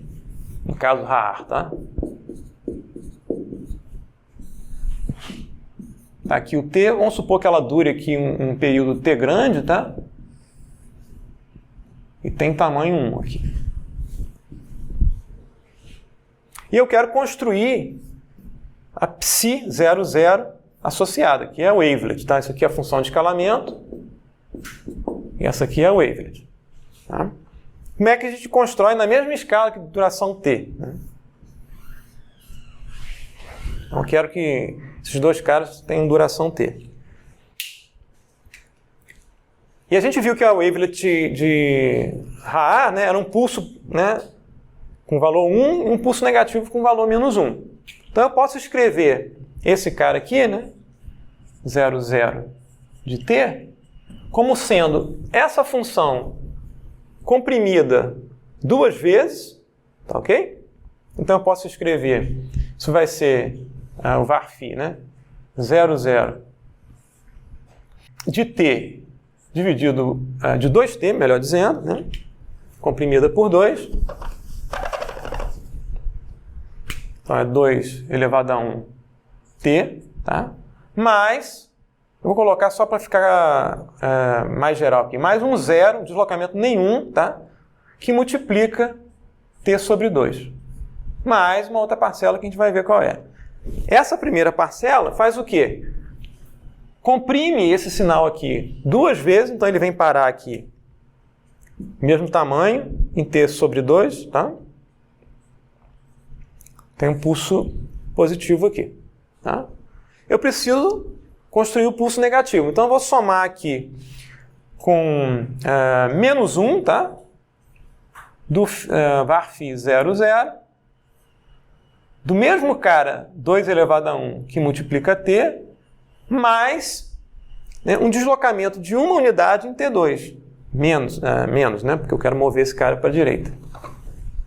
no caso Haar, tá? Aqui o t, vamos supor que ela dure aqui um período t grande, tá? E tem tamanho 1 aqui. E eu quero construir a psi00 associada, que é a wavelet, tá? Isso aqui é a função de escalamento e essa aqui é a wavelet. Tá? Como é que a gente constrói na mesma escala que duração t? Né? Então eu quero que esses dois caras tenham duração t. E a gente viu que a wavelet de Haar, né, era um pulso, né, com valor 1 e um pulso negativo com valor -1. Então eu posso escrever esse cara aqui, né, 0, 0 de t, como sendo essa função comprimida 2 vezes, tá ok? Então eu posso escrever, isso vai ser o var_phi, né, 0, 0 de t dividido de 2t, melhor dizendo, né, comprimida por 2. Então é 2 elevado a 1 t, tá? Mais, eu vou colocar só para ficar mais geral aqui, mais um 0, deslocamento nenhum, tá? Que multiplica t sobre 2. Mais uma outra parcela que a gente vai ver qual é. Essa primeira parcela faz o quê? Comprime esse sinal aqui 2 vezes, então ele vem parar aqui, mesmo tamanho, em t sobre 2, tá? Tem um pulso positivo aqui, tá? Eu preciso construir o pulso negativo, então eu vou somar aqui com -1, tá? Do var_phi 0, 0, do mesmo cara 2 elevado a 1 que multiplica t, mais, né, um deslocamento de uma unidade em t2. Menos, né? Porque eu quero mover esse cara para a direita.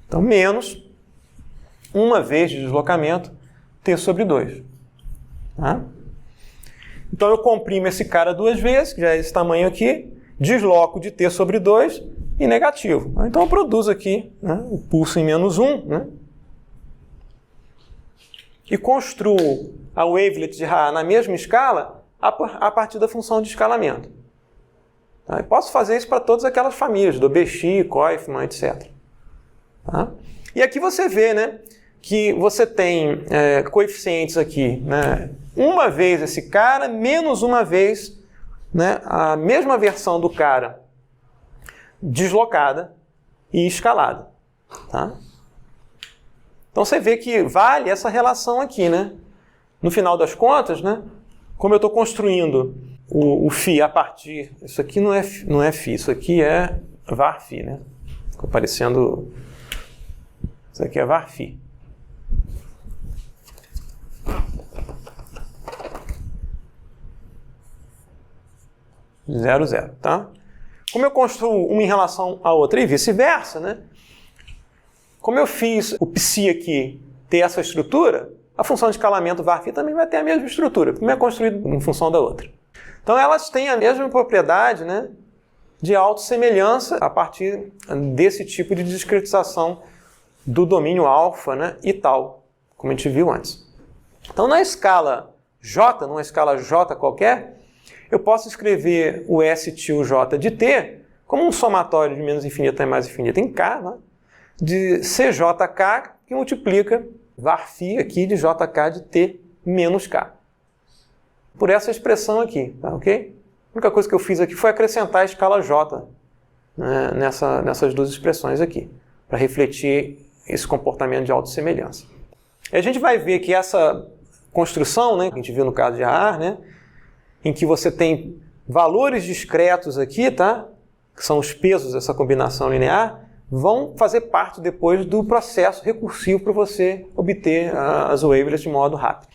Então, menos uma vez de deslocamento t sobre 2. Tá? Então, eu comprimo esse cara 2 vezes, que já é esse tamanho aqui, desloco de t sobre 2 e negativo. Então, eu produzo aqui, né, o pulso em -1, né? E construo a wavelet de Haar na mesma escala a partir da função de escalamento. Tá? Eu posso fazer isso para todas aquelas famílias, Dobeschi, Koifman, etc. Tá? E aqui você vê, né, que você tem coeficientes aqui, né, uma vez esse cara, menos uma vez, né, a mesma versão do cara deslocada e escalada. Tá? Então você vê que vale essa relação aqui, né? No final das contas, né? Como eu estou construindo o φ a partir... Isso aqui não é φ, isso aqui é var_phi, né? Ficou parecendo... Isso aqui é var_phi. Zero, zero, tá? Como eu construo uma em relação à outra e vice-versa, né? Como eu fiz o psi aqui ter essa estrutura, a função de escalamento var_phi também vai ter a mesma estrutura, porque é construído em função da outra. Então elas têm a mesma propriedade, né, de autossemelhança a partir desse tipo de discretização do domínio alfa, né, e tal, como a gente viu antes. Então na escala J, numa escala J qualquer, eu posso escrever o S til J de t como um somatório de menos infinito a mais infinito em K, né, de CJK que multiplica var_phi aqui de JK de t menos K. Por essa expressão aqui, tá ok? A única coisa que eu fiz aqui foi acrescentar a escala J, né, nessas duas expressões aqui, para refletir esse comportamento de autossemelhança. E a gente vai ver que essa construção, né, que a gente viu no caso de Haar, né, em que você tem valores discretos aqui, tá, que são os pesos dessa combinação linear, vão fazer parte depois do processo recursivo para você obter as wavelets de modo rápido.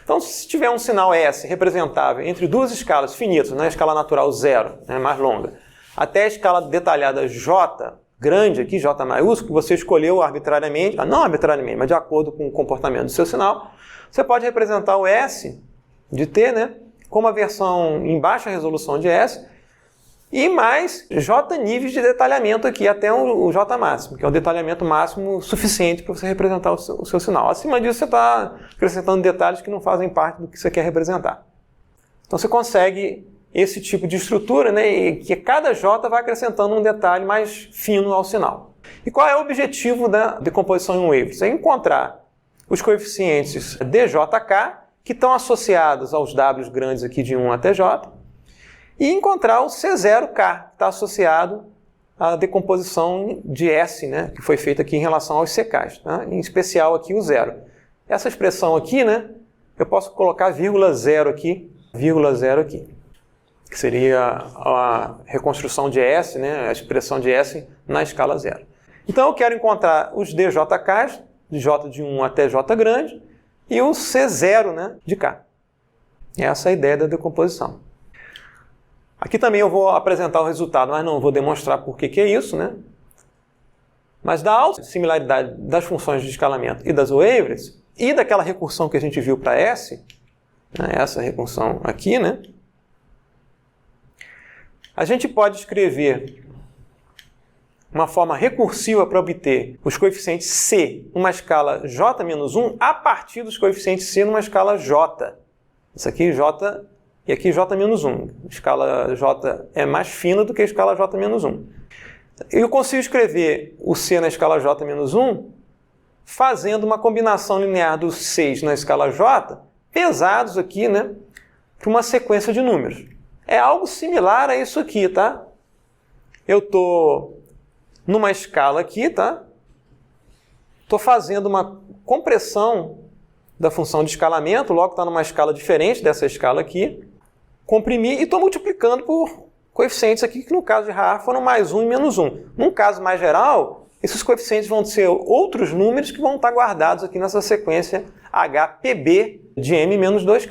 Então, se tiver um sinal S representável entre duas escalas finitas, né, a escala natural 0, né, mais longa, até a escala detalhada J, grande aqui, J maiúsculo, que você escolheu arbitrariamente, não arbitrariamente, mas de acordo com o comportamento do seu sinal, você pode representar o S de T, né, como a versão em baixa resolução de S, e mais J níveis de detalhamento aqui, até o J máximo, que é o detalhamento máximo suficiente para você representar o seu sinal. Acima disso, você está acrescentando detalhes que não fazem parte do que você quer representar. Então você consegue esse tipo de estrutura, né, e que cada J vai acrescentando um detalhe mais fino ao sinal. E qual é o objetivo da decomposição em wavelets? É encontrar os coeficientes DJK, que estão associados aos Ws grandes aqui de 1 até J, e encontrar o C0K, que está associado à decomposição de S, né, que foi feita aqui em relação aos CKs, tá? Em especial aqui o zero. Essa expressão aqui, né, eu posso colocar vírgula zero aqui, que seria a reconstrução de S, né, a expressão de S na escala zero. Então eu quero encontrar os DJKs, de J de 1 até J grande, e o C0, né, de K. Essa é a ideia da decomposição. Aqui também eu vou apresentar o resultado, mas não vou demonstrar por que é isso, né? Mas da alta similaridade das funções de escalamento e das wavelets, e daquela recursão que a gente viu para S, né, essa recursão aqui, né? A gente pode escrever uma forma recursiva para obter os coeficientes C numa escala J-1 a partir dos coeficientes C numa escala J. Isso aqui J e aqui J-1. A escala J é mais fina do que a escala J-1. Eu consigo escrever o C na escala J-1 fazendo uma combinação linear dos 6 na escala J, pesados aqui, né, para uma sequência de números. É algo similar a isso aqui, tá? Eu estou numa escala aqui, tá? Estou fazendo uma compressão da função de escalamento, logo está numa escala diferente dessa escala aqui, comprimi e estou multiplicando por coeficientes aqui, que no caso de Haar foram mais 1 e menos 1. Num caso mais geral, esses coeficientes vão ser outros números que vão estar guardados aqui nessa sequência HPB de M menos 2K.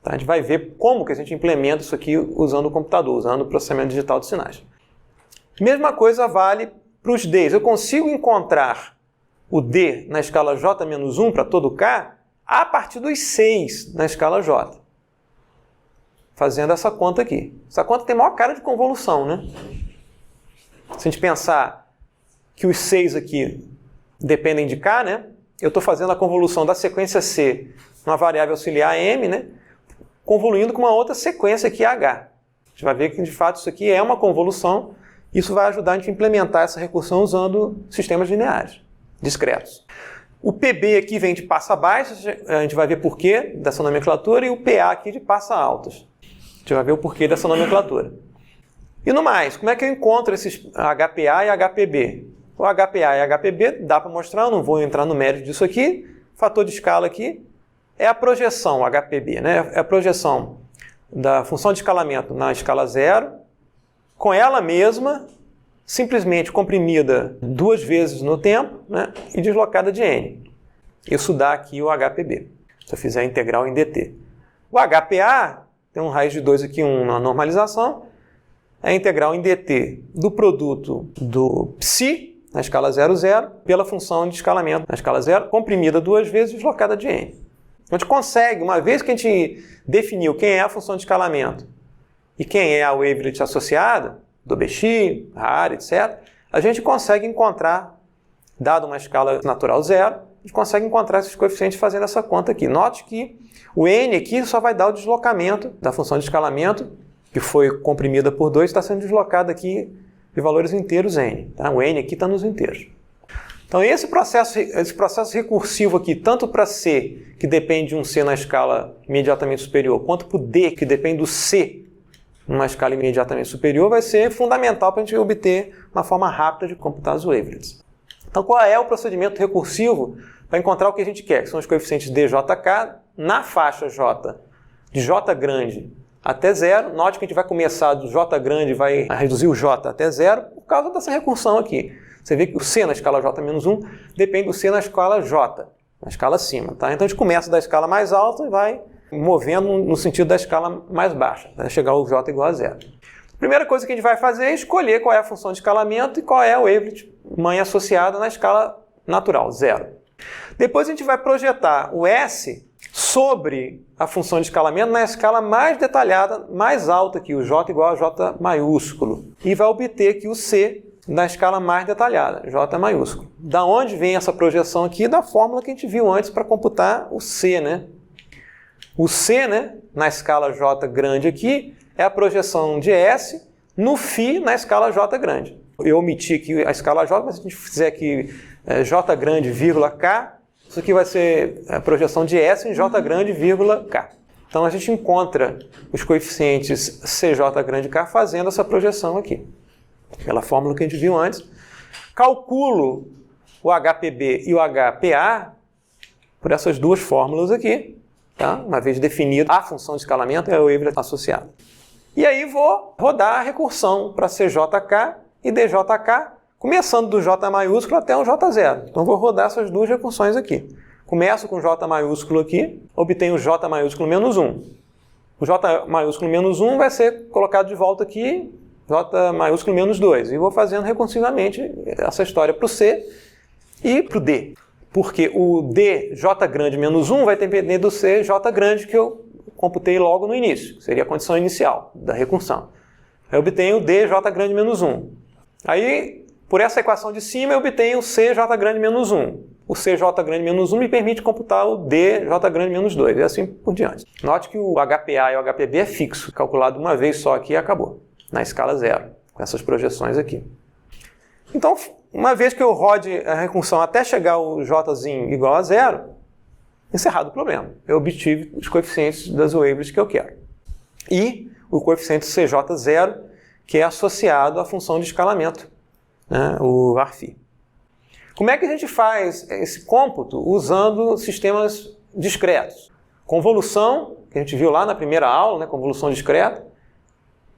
Tá? A gente vai ver como que a gente implementa isso aqui usando o computador, usando o processamento digital de sinais. Mesma coisa vale para os Ds. Eu consigo encontrar o D na escala J-1 para todo K a partir dos 6 na escala J. Fazendo essa conta aqui. Essa conta tem maior cara de convolução, né? Se a gente pensar que os 6 aqui dependem de K, né? Eu estou fazendo a convolução da sequência C numa variável auxiliar M, né? Convoluindo com uma outra sequência aqui, H. A gente vai ver que, de fato, isso aqui é uma convolução. Isso vai ajudar a gente a implementar essa recursão usando sistemas lineares, discretos. O PB aqui vem de passa baixas, a gente vai ver por quê dessa nomenclatura, e o PA aqui de passa altas. A gente vai ver o porquê dessa nomenclatura. E no mais, como é que eu encontro esses HPA e HPB? O HPA e HPB dá para mostrar, eu não vou entrar no mérito disso aqui. Fator de escala aqui é a projeção HPB, né? É a projeção da função de escalamento na escala 0, com ela mesma, simplesmente comprimida 2 vezes no tempo, né, e deslocada de n. Isso dá aqui o HPB, se eu fizer a integral em dt. O HPA, tem um raiz de 2 aqui, uma normalização, é a integral em dt do produto do psi, na escala 0, 0, pela função de escalamento na escala 0, comprimida 2 vezes, deslocada de n. Então, a gente consegue, uma vez que a gente definiu quem é a função de escalamento, e quem é a wavelet associada, do BX, Haar, etc., a gente consegue encontrar, dado uma escala natural 0, a gente consegue encontrar esses coeficientes fazendo essa conta aqui. Note que o n aqui só vai dar o deslocamento da função de escalamento, que foi comprimida por 2, está sendo deslocada aqui de valores inteiros n. Tá? O n aqui está nos inteiros. Então esse processo recursivo aqui, tanto para C, que depende de um C na escala imediatamente superior, quanto para o D, que depende do C, numa escala imediatamente superior, vai ser fundamental para a gente obter uma forma rápida de computar as wavelets. Então, qual é o procedimento recursivo para encontrar o que a gente quer? Que são os coeficientes DJK na faixa J, de J grande até 0. Note que a gente vai começar do J grande e vai reduzir o J até 0 por causa dessa recursão aqui. Você vê que o C na escala J-1 depende do C na escala J, na escala acima. Tá? Então, a gente começa da escala mais alta e vai movendo no sentido da escala mais baixa, até chegar ao J igual a 0. Primeira coisa que a gente vai fazer é escolher qual é a função de escalamento e qual é o wavelet mãe associada na escala natural, 0. Depois a gente vai projetar o S sobre a função de escalamento na escala mais detalhada, mais alta aqui, o J igual a J maiúsculo. E vai obter aqui o C na escala mais detalhada, J maiúsculo. Da onde vem essa projeção aqui? Da fórmula que a gente viu antes para computar o C, né? O C, né, na escala J grande aqui, é a projeção de S no φ na escala J grande. Eu omiti aqui a escala J, mas se a gente fizer aqui J grande, vírgula K, isso aqui vai ser a projeção de S em J grande, vírgula K. Então a gente encontra os coeficientes CJ grande K fazendo essa projeção aqui. Pela fórmula que a gente viu antes. Calculo o HPB e o HPA por essas duas fórmulas aqui. Tá? Uma vez definida a função de escalamento, é o wavelet associado. E aí vou rodar a recursão para CJK e DJK, começando do J maiúsculo até o J0. Então vou rodar essas duas recursões aqui. Começo com J maiúsculo aqui, obtenho J maiúsculo menos 1. O J maiúsculo menos 1 vai ser colocado de volta aqui, J maiúsculo menos 2. E vou fazendo recursivamente essa história para o C e para o D. Porque o DJ grande menos 1 vai depender do CJ grande que eu computei logo no início. Seria a condição inicial da recursão. Eu obtenho o DJ grande menos 1. Aí, por essa equação de cima, eu obtenho o CJ grande menos 1. O CJ grande menos 1 me permite computar o DJ grande menos 2. E assim por diante. Note que o HPA e o HPB é fixo. Calculado uma vez só aqui e acabou. Na escala 0. Com essas projeções aqui. Então, uma vez que eu rode a recursão até chegar o Jzinho igual a 0, encerrado o problema. Eu obtive os coeficientes das wavelets que eu quero. E o coeficiente CJ0, que é associado à função de escalamento, né, o ARFI. Como é que a gente faz esse cômputo usando sistemas discretos? Convolução, que a gente viu lá na primeira aula, né, convolução discreta,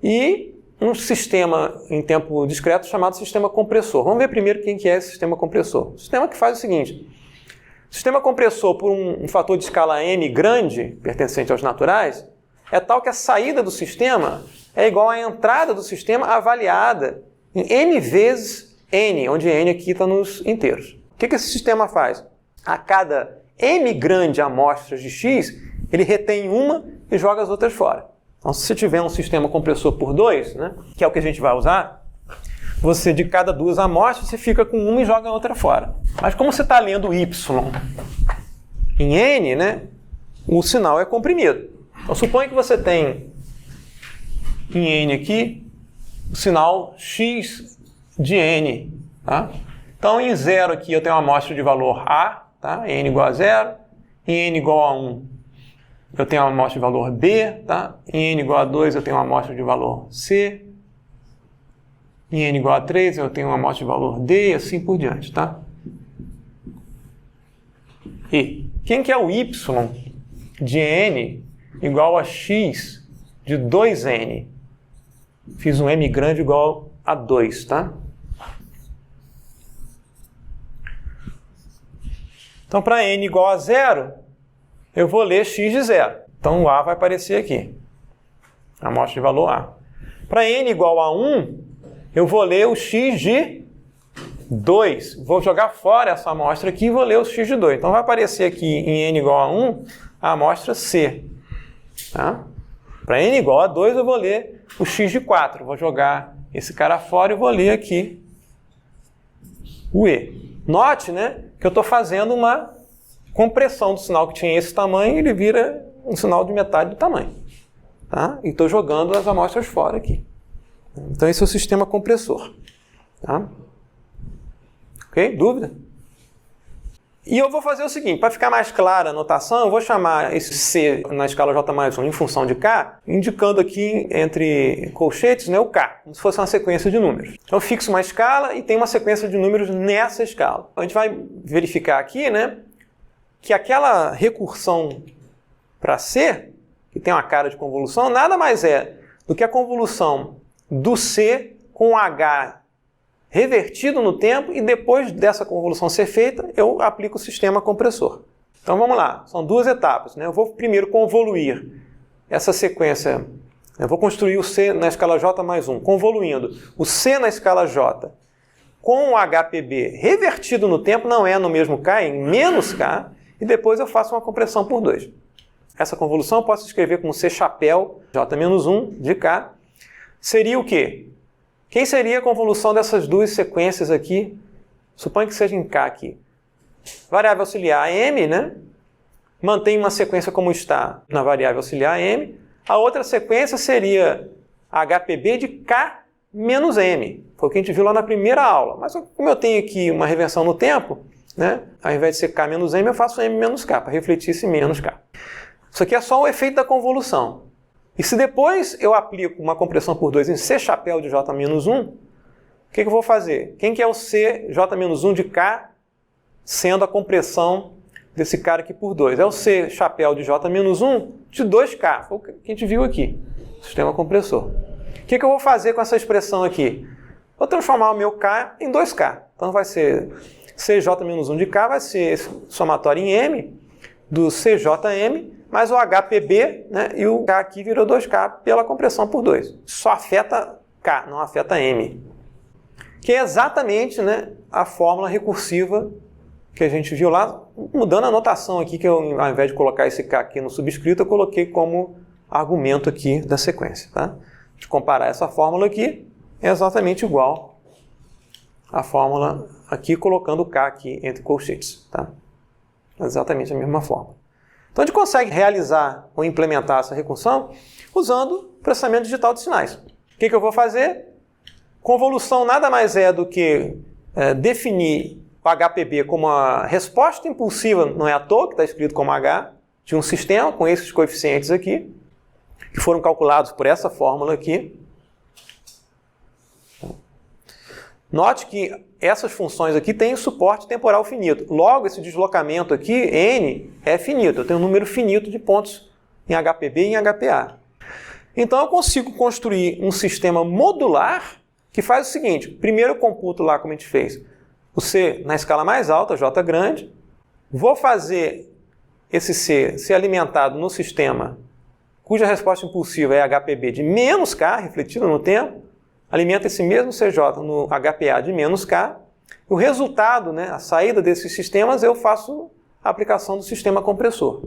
e um sistema em tempo discreto chamado sistema compressor. Vamos ver primeiro quem que é esse sistema compressor. O sistema que faz o seguinte. O sistema compressor, por um fator de escala m grande, pertencente aos naturais, é tal que a saída do sistema é igual à entrada do sistema avaliada em n vezes n, onde n aqui está nos inteiros. O que esse sistema faz? A cada m grande amostras de x, ele retém uma e joga as outras fora. Então, se você tiver um sistema compressor por 2, né, que é o que a gente vai usar, você, de cada duas amostras, você fica com uma e joga a outra fora. Mas como você está lendo y em n, né, o sinal é comprimido. Então, suponha que você tem em n aqui o sinal x de n. Tá? Então, em 0 aqui eu tenho uma amostra de valor A, tá? N igual a 0. Em n igual a 1, eu tenho uma amostra de valor B. Tá? Em n igual a 2, eu tenho uma amostra de valor C. Em n igual a 3, eu tenho uma amostra de valor D e assim por diante. Tá? E quem que é o y de n igual a x de 2n? Fiz um m grande igual a 2, tá? Então, para n igual a 0, eu vou ler x de 0. Então, o A vai aparecer aqui. A amostra de valor A. Para n igual a 1, eu vou ler o x de 2. Vou jogar fora essa amostra aqui e vou ler o x de 2. Então, vai aparecer aqui em n igual a 1 a amostra C. Tá? Para n igual a 2, eu vou ler o x de 4. Vou jogar esse cara fora e vou ler aqui o E. Note, né, que eu estou fazendo uma compressão do sinal que tinha esse tamanho e ele vira um sinal de metade do tamanho. Tá? E estou jogando as amostras fora aqui. Então, esse é o sistema compressor. Tá? Ok? Dúvida? E eu vou fazer o seguinte, para ficar mais clara a notação, eu vou chamar esse C na escala J mais 1 em função de K, indicando aqui entre colchetes, né, o K, como se fosse uma sequência de números. Então eu fixo uma escala e tem uma sequência de números nessa escala. A gente vai verificar aqui, né, que aquela recursão para C, que tem uma cara de convolução, nada mais é do que a convolução do C com H revertido no tempo, e depois dessa convolução ser feita, eu aplico o sistema compressor. Então vamos lá, são duas etapas. Né? Eu vou primeiro convoluir essa sequência Eu vou construir o C na escala J mais 1, convoluindo o C na escala J com o HPB revertido no tempo, não é no mesmo K, é em menos K, e depois eu faço uma compressão por 2. Essa convolução eu posso escrever como C chapéu J-1 de K. Seria o quê? Quem seria a convolução dessas duas sequências aqui? Suponha que seja em K aqui. Variável auxiliar M, né? Mantém uma sequência como está na variável auxiliar M. A outra sequência seria HPB de K menos M. Foi o que a gente viu lá na primeira aula. Mas como eu tenho aqui uma reversão no tempo, né? Ao invés de ser K menos M, eu faço M menos K, para refletir esse menos K. Isso aqui é só o efeito da convolução. E se depois eu aplico uma compressão por 2 em C chapéu de J-1, o que eu vou fazer? Quem que é o C J-1 de K sendo a compressão desse cara aqui por 2? É o C chapéu de J-1 de 2K. Foi o que a gente viu aqui. Sistema compressor. O que eu vou fazer com essa expressão aqui? Vou transformar o meu K em 2K. Então vai ser CJ-1 de K, vai ser somatório em M do CJM, mais o HPB, né, e o K aqui virou 2K pela compressão por 2. Só afeta K, não afeta M. Que é exatamente, né, a fórmula recursiva que a gente viu lá, mudando a notação aqui, que eu, ao invés de colocar esse K aqui no subscrito, eu coloquei como argumento aqui da sequência. Tá? De comparar essa fórmula aqui, é exatamente igual à fórmula aqui, colocando o K aqui entre colchetes. Tá? Exatamente a mesma fórmula. Então a gente consegue realizar ou implementar essa recursão usando processamento digital de sinais. O que eu vou fazer? Convolução nada mais é do que definir o HPB como a resposta impulsiva, não é à toa que está escrito como H, de um sistema com esses coeficientes aqui, que foram calculados por essa fórmula aqui. Note que essas funções aqui têm suporte temporal finito. Logo, esse deslocamento aqui, N, é finito. Eu tenho um número finito de pontos em HPB e em HPA. Então, eu consigo construir um sistema modular que faz o seguinte. Primeiro, eu computo lá, como a gente fez, o C na escala mais alta, J grande. Vou fazer esse C ser alimentado no sistema cuja resposta impulsiva é HPB de menos K, refletido no tempo. Alimenta esse mesmo CJ no HPA de menos K. O resultado, né, a saída desses sistemas, eu faço a aplicação do sistema compressor.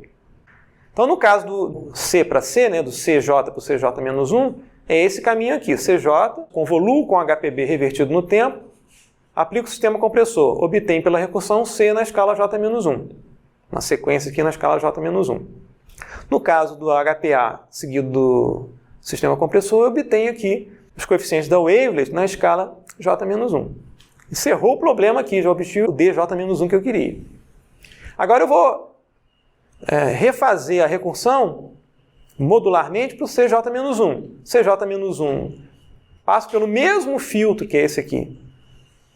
Então, no caso do C para C, né, do CJ para o CJ menos 1, é esse caminho aqui. CJ, convoluo com HPB revertido no tempo, aplico o sistema compressor, obtém pela recursão C na escala J menos 1. Uma sequência aqui na escala J menos 1. No caso do HPA seguido do sistema compressor, eu obtenho aqui os coeficientes da wavelet na escala J-1. Encerrou o problema aqui, já obtive o DJ-1 que eu queria. Agora eu vou refazer a recursão modularmente para o CJ-1. CJ-1 passo pelo mesmo filtro que é esse aqui,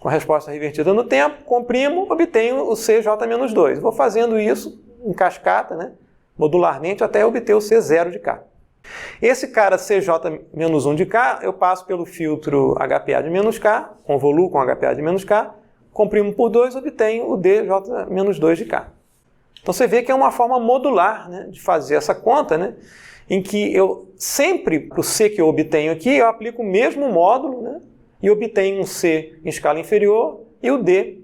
com a resposta revertida no tempo, comprimo, obtenho o CJ-2. Vou fazendo isso em cascata, né, modularmente, até obter o C0 de K. Esse cara CJ-1 de K, eu passo pelo filtro HPA de menos K, convoluo com HPA de menos K, comprimo por 2, obtenho o DJ-2 de K. Então você vê que é uma forma modular, né, de fazer essa conta, né, em que eu sempre, para o C que eu obtenho aqui, eu aplico o mesmo módulo, né, e obtenho um C em escala inferior e o D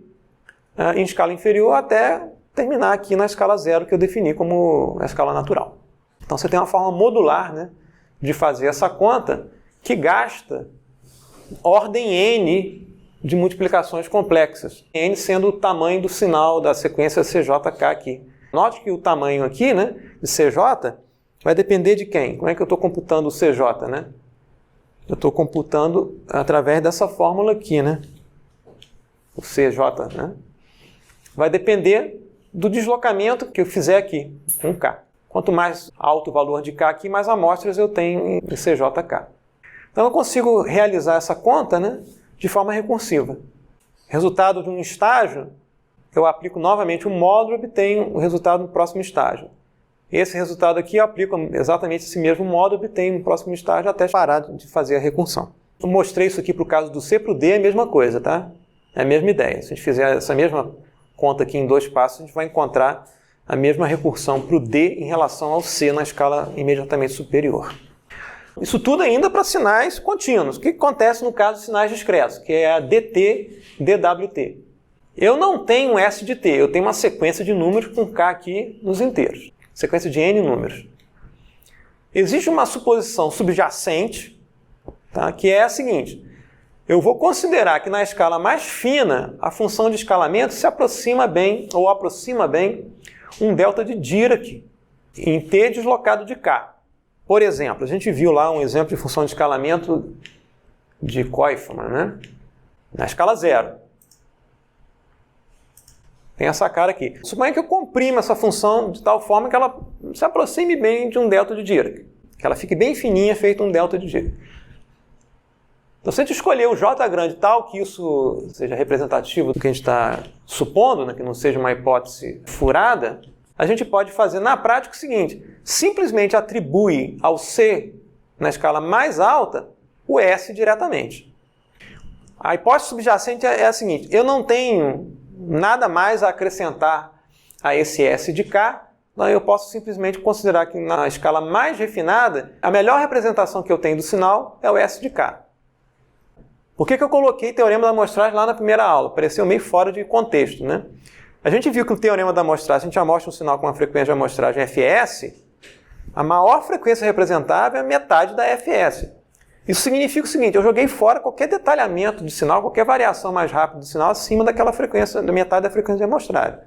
em escala inferior até terminar aqui na escala 0 que eu defini como a escala natural. Então você tem uma forma modular, né, de fazer essa conta que gasta ordem N de multiplicações complexas. N sendo o tamanho do sinal da sequência CJK aqui. Note que o tamanho aqui, né, de CJ vai depender de quem? Como é que eu estou computando o CJ? Né? Eu estou computando através dessa fórmula aqui. Né? O CJ, né? Vai depender do deslocamento que eu fizer aqui, com K. Quanto mais alto o valor de K aqui, mais amostras eu tenho em CJK. Então eu consigo realizar essa conta, né, de forma recursiva. Resultado de um estágio, eu aplico novamente um módulo e obtenho o resultado no próximo estágio. Esse resultado aqui eu aplico exatamente esse mesmo módulo e obtenho no próximo estágio até parar de fazer a recursão. Eu mostrei isso aqui para o caso do C para o D, é a mesma coisa, tá? É a mesma ideia. Se a gente fizer essa mesma conta aqui em 2 passos, a gente vai encontrar a mesma recursão para o D em relação ao C na escala imediatamente superior. Isso tudo ainda para sinais contínuos. O que acontece no caso de sinais discretos, que é a DT, DWT? Eu não tenho um S de T, eu tenho uma sequência de números com K aqui nos inteiros. Sequência de N números. Existe uma suposição subjacente, tá, que é a seguinte. Eu vou considerar que na escala mais fina, a função de escalamento se aproxima bem, ou aproxima bem, um delta de Dirac em T deslocado de K. Por exemplo, a gente viu lá um exemplo de função de escalamento de Koifman, né? Na escala 0. Tem essa cara aqui. Suponha que eu comprima essa função de tal forma que ela se aproxime bem de um delta de Dirac. Que ela fique bem fininha, feito um delta de Dirac. Então, se a gente escolher o J grande tal que isso seja representativo do que a gente está supondo, né, que não seja uma hipótese furada, a gente pode fazer na prática o seguinte, simplesmente atribui ao C, na escala mais alta, o S diretamente. A hipótese subjacente é a seguinte, eu não tenho nada mais a acrescentar a esse S de K, então eu posso simplesmente considerar que na escala mais refinada, a melhor representação que eu tenho do sinal é o S de K. Por que eu coloquei teorema da amostragem lá na primeira aula? Pareceu meio fora de contexto, né? A gente viu que o teorema da amostragem, se a gente amostra um sinal com uma frequência de amostragem Fs, a maior frequência representável é a metade da Fs. Isso significa o seguinte, eu joguei fora qualquer detalhamento de sinal, qualquer variação mais rápida do sinal acima daquela frequência, da metade da frequência de amostragem.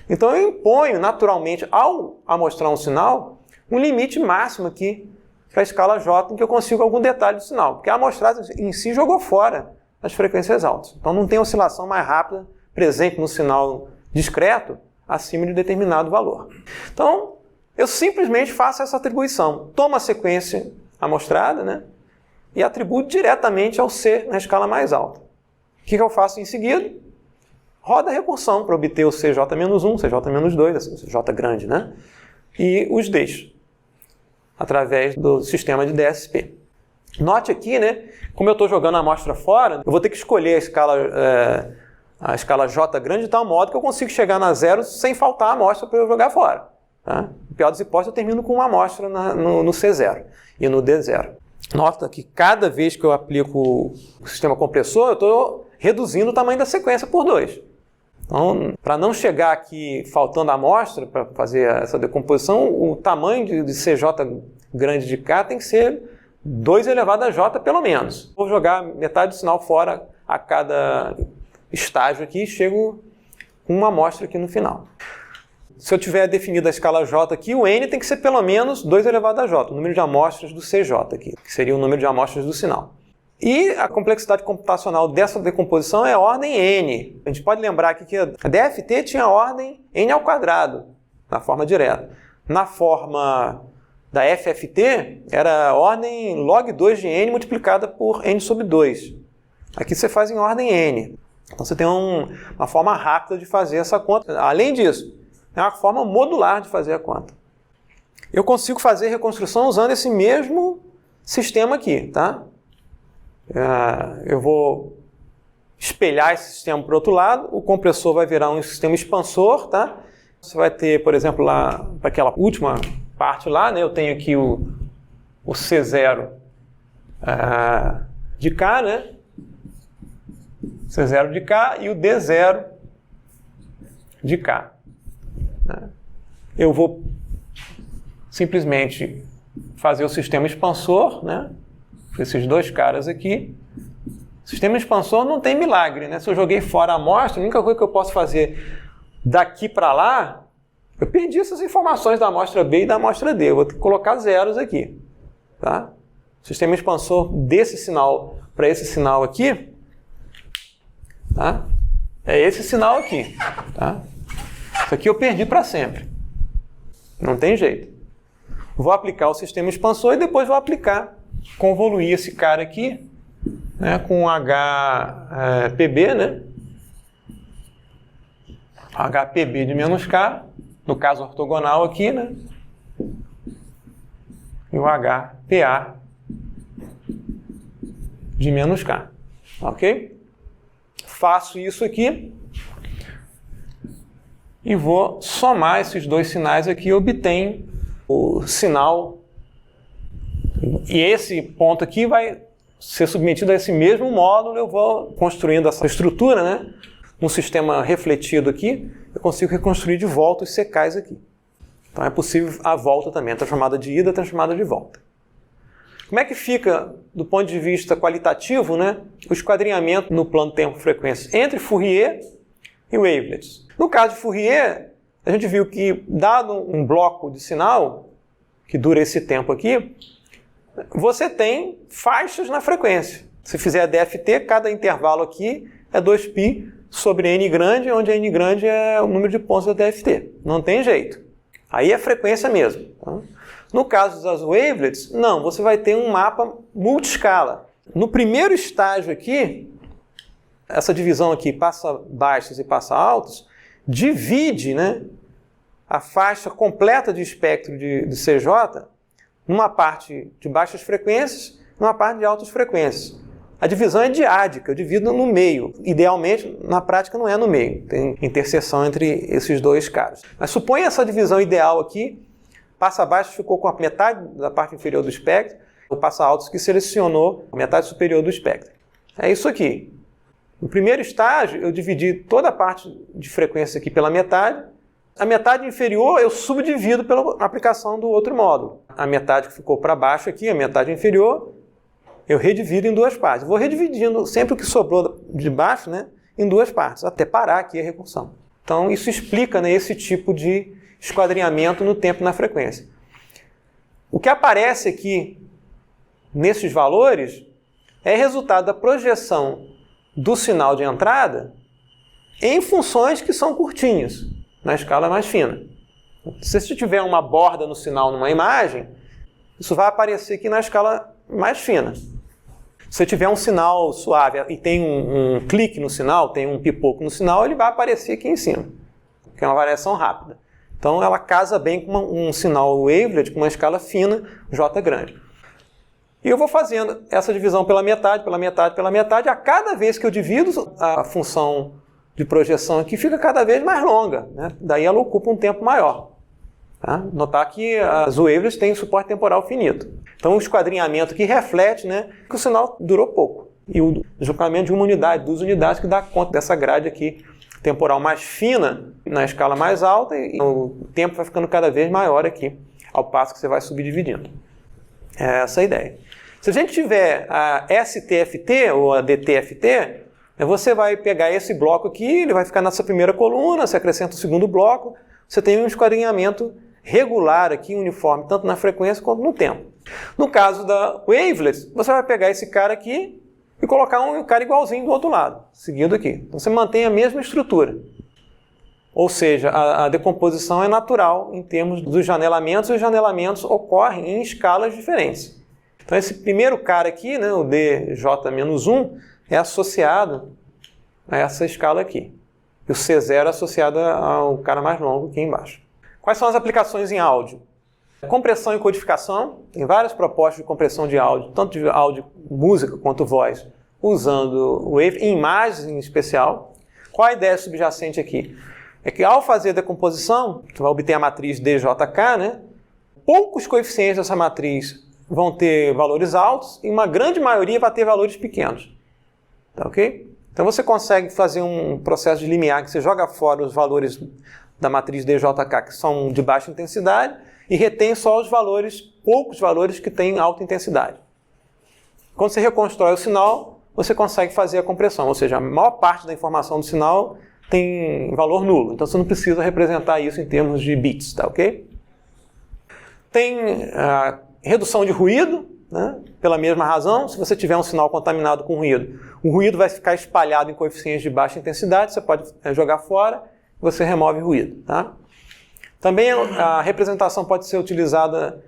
Então eu imponho naturalmente, ao amostrar um sinal, um limite máximo aqui para a escala J, em que eu consigo algum detalhe do sinal, porque a amostragem em si jogou fora as frequências altas. Então não tem oscilação mais rápida presente no sinal discreto acima de determinado valor. Então, eu simplesmente faço essa atribuição. Tomo a sequência amostrada, né, e atribuo diretamente ao C na escala mais alta. O que eu faço em seguida? Roda a recursão para obter o CJ-1, CJ-2, assim, CJ grande, né, e os deixo através do sistema de DSP. Note aqui, né, como eu estou jogando a amostra fora, eu vou ter que escolher a escala J grande de tal modo que eu consigo chegar na zero sem faltar a amostra para eu jogar fora. Tá? Em pior das hipóteses, eu termino com uma amostra no C0 e no D0. Nota que cada vez que eu aplico o sistema compressor, eu estou reduzindo o tamanho da sequência por 2. Então, para não chegar aqui faltando a amostra para fazer essa decomposição, o tamanho de CJ grande de K tem que ser 2 elevado a J pelo menos. Vou jogar metade do sinal fora a cada estágio aqui e chego com uma amostra aqui no final. Se eu tiver definido a escala J aqui, o N tem que ser pelo menos 2 elevado a J, o número de amostras do CJ aqui, que seria o número de amostras do sinal. E a complexidade computacional dessa decomposição é ordem N. A gente pode lembrar aqui que a DFT tinha ordem N ao quadrado, na forma direta. Na forma da FFT, era ordem log 2 de N multiplicada por N sobre 2. Aqui você faz em ordem N. Então você tem uma forma rápida de fazer essa conta. Além disso, é uma forma modular de fazer a conta. Eu consigo fazer reconstrução usando esse mesmo sistema aqui, tá? Eu vou espelhar esse sistema para o outro lado, o compressor vai virar um sistema expansor, tá? Você vai ter, por exemplo, lá para aquela última parte lá, né? Eu tenho aqui o C0 de K, né? C0 de K e o D0 de K. Eu vou simplesmente fazer o sistema expansor, né? Esses dois caras aqui. O sistema expansor não tem milagre, né? Se eu joguei fora a amostra, a única coisa que eu posso fazer daqui para lá, eu perdi essas informações da amostra B e da amostra D. Eu vou ter que colocar zeros aqui. Tá? O sistema expansor desse sinal para esse sinal aqui, tá? É esse sinal aqui. Tá? Isso aqui eu perdi para sempre. Não tem jeito. Vou aplicar o sistema expansor e depois vou aplicar, convoluir esse cara aqui, né, com HPB, né? HPB de menos K, no caso ortogonal aqui, né? E o HPA de menos K. Ok? Faço isso aqui e vou somar esses dois sinais aqui e obtenho o sinal E esse ponto aqui vai ser submetido a esse mesmo módulo, eu vou construindo essa estrutura, né? Um sistema refletido aqui, eu consigo reconstruir de volta os secais aqui. Então é possível a volta também, a transformada de ida, a transformada de volta. Como é que fica, do ponto de vista qualitativo, né, o esquadrinhamento no plano tempo-frequência entre Fourier e wavelets? No caso de Fourier, a gente viu que, dado um bloco de sinal, que dura esse tempo aqui, você tem faixas na frequência. Se fizer a DFT, cada intervalo aqui é 2π sobre n grande, onde n grande é o número de pontos da DFT. Não tem jeito. Aí é frequência mesmo. Tá? No caso das wavelets, não, você vai ter um mapa multiscala. No primeiro estágio aqui, essa divisão aqui, passa baixos e passa altos, divide, né, a faixa completa de espectro de CJ numa parte de baixas frequências e numa parte de altas frequências. A divisão é diádica, eu divido no meio. Idealmente, na prática, não é no meio. Tem interseção entre esses dois caras. Mas suponha essa divisão ideal aqui. Passa baixo ficou com a metade da parte inferior do espectro. O passa altos que selecionou a metade superior do espectro. É isso aqui. No primeiro estágio, eu dividi toda a parte de frequência aqui pela metade. A metade inferior eu subdivido pela aplicação do outro módulo. A metade que ficou para baixo aqui, a metade inferior, eu redivido em duas partes. Vou redividindo sempre o que sobrou de baixo, né, em duas partes, até parar aqui a recursão. Então, isso explica, né, esse tipo de esquadrinhamento no tempo e na frequência. O que aparece aqui nesses valores é resultado da projeção do sinal de entrada em funções que são curtinhas, na escala mais fina. Se você tiver uma borda no sinal numa imagem, isso vai aparecer aqui na escala mais fina. Se você tiver um sinal suave e tem um clique no sinal, tem um pipoco no sinal, ele vai aparecer aqui em cima, que é uma variação rápida. Então ela casa bem com um sinal wavelet, com uma escala fina, J grande. E eu vou fazendo essa divisão pela metade, pela metade, pela metade. A cada vez que eu divido, a função de projeção aqui fica cada vez mais longa, né? Daí ela ocupa um tempo maior. Tá? Notar que as wavelets têm suporte temporal finito. Então o esquadrinhamento aqui reflete, né, que o sinal durou pouco. E o deslocamento de uma unidade, 2 unidades, que dá conta dessa grade aqui temporal mais fina na escala mais alta, e o tempo vai ficando cada vez maior aqui, ao passo que você vai subdividindo. É essa a ideia. Se a gente tiver a STFT ou a DTFT, você vai pegar esse bloco aqui, ele vai ficar nessa primeira coluna, você acrescenta o segundo bloco, você tem um esquadrinhamento regular aqui, uniforme, tanto na frequência quanto no tempo. No caso da wavelet, você vai pegar esse cara aqui e colocar um cara igualzinho do outro lado, seguido aqui. Então você mantém a mesma estrutura. Ou seja, a decomposição é natural em termos dos janelamentos, e os janelamentos ocorrem em escalas diferentes. Então esse primeiro cara aqui, né, o DJ-1, é associado a essa escala aqui. E o C0 é associado ao cara mais longo aqui embaixo. Quais são as aplicações em áudio? Compressão e codificação. Tem várias propostas de compressão de áudio, tanto de áudio, música quanto voz, usando wave, em imagens em especial. Qual a ideia subjacente aqui? É que ao fazer a decomposição, você vai obter a matriz DJK, né? Poucos coeficientes dessa matriz vão ter valores altos e uma grande maioria vai ter valores pequenos. Tá ok? Então você consegue fazer um processo de limiar que você joga fora os valores da matriz DJK que são de baixa intensidade e retém só os valores, poucos valores que têm alta intensidade. Quando você reconstrói o sinal, você consegue fazer a compressão, ou seja, a maior parte da informação do sinal tem valor nulo, então você não precisa representar isso em termos de bits, tá ok? Tem a redução de ruído, né? Pela mesma razão, se você tiver um sinal contaminado com ruído, o ruído vai ficar espalhado em coeficientes de baixa intensidade, você pode jogar fora, você remove o ruído. Tá? Também a representação pode ser utilizada,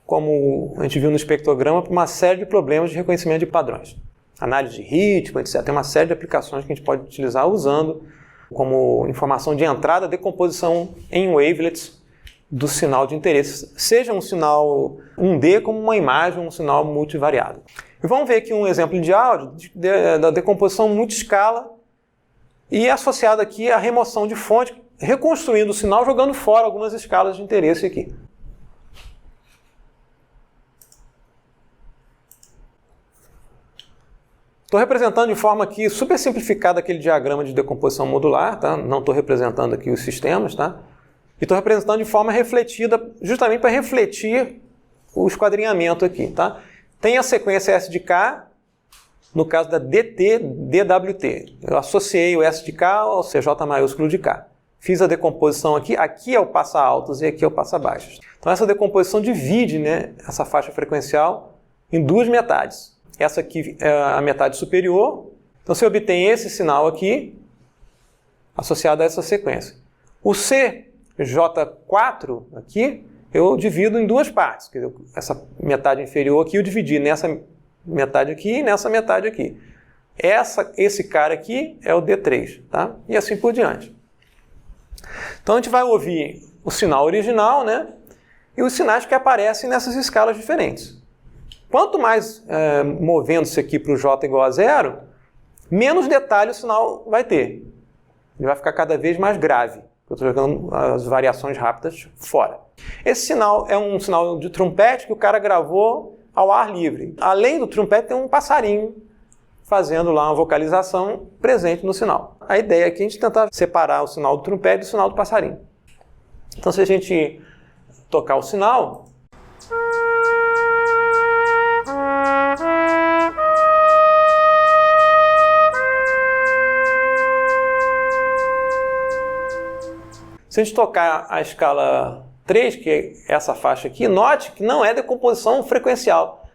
como a gente viu no espectrograma, para uma série de problemas de reconhecimento de padrões. Análise de ritmo, etc. Tem uma série de aplicações que a gente pode utilizar usando como informação de entrada, decomposição em wavelets do sinal de interesse, seja um sinal 1D como uma imagem, um sinal multivariado. E vamos ver aqui um exemplo de áudio da decomposição multiscala e associado aqui à remoção de fonte, reconstruindo o sinal, jogando fora algumas escalas de interesse aqui. Estou representando de forma aqui super simplificada aquele diagrama de decomposição modular, tá? Não estou representando aqui os sistemas, tá? E estou representando de forma refletida, justamente para refletir o esquadrinhamento aqui, tá? Tem a sequência S de K, no caso da DT, DWT. Eu associei o S de K ao CJ maiúsculo de K. Fiz a decomposição aqui, aqui é o passa altos e aqui é o passa baixos. Então essa decomposição divide, né, essa faixa frequencial em duas metades. Essa aqui é a metade superior. Então você obtém esse sinal aqui, associado a essa sequência. O CJ4 aqui, eu divido em duas partes. Quer dizer, essa metade inferior aqui eu dividi nessa metade aqui e nessa metade aqui. Esse cara aqui é o D3, tá? E assim por diante. Então a gente vai ouvir o sinal original, né? E os sinais que aparecem nessas escalas diferentes. Quanto mais movendo-se aqui para o J igual a 0, menos detalhe o sinal vai ter. Ele vai ficar cada vez mais grave. Eu estou jogando as variações rápidas fora. Esse sinal é um sinal de trompete que o cara gravou ao ar livre. Além do trompete, tem um passarinho fazendo lá uma vocalização presente no sinal. A ideia aqui é a gente tentar separar o sinal do trompete do sinal do passarinho. Então, se a gente tocar o sinal... Se a gente tocar a escala 3, que é essa faixa aqui, note que não é decomposição frequencial.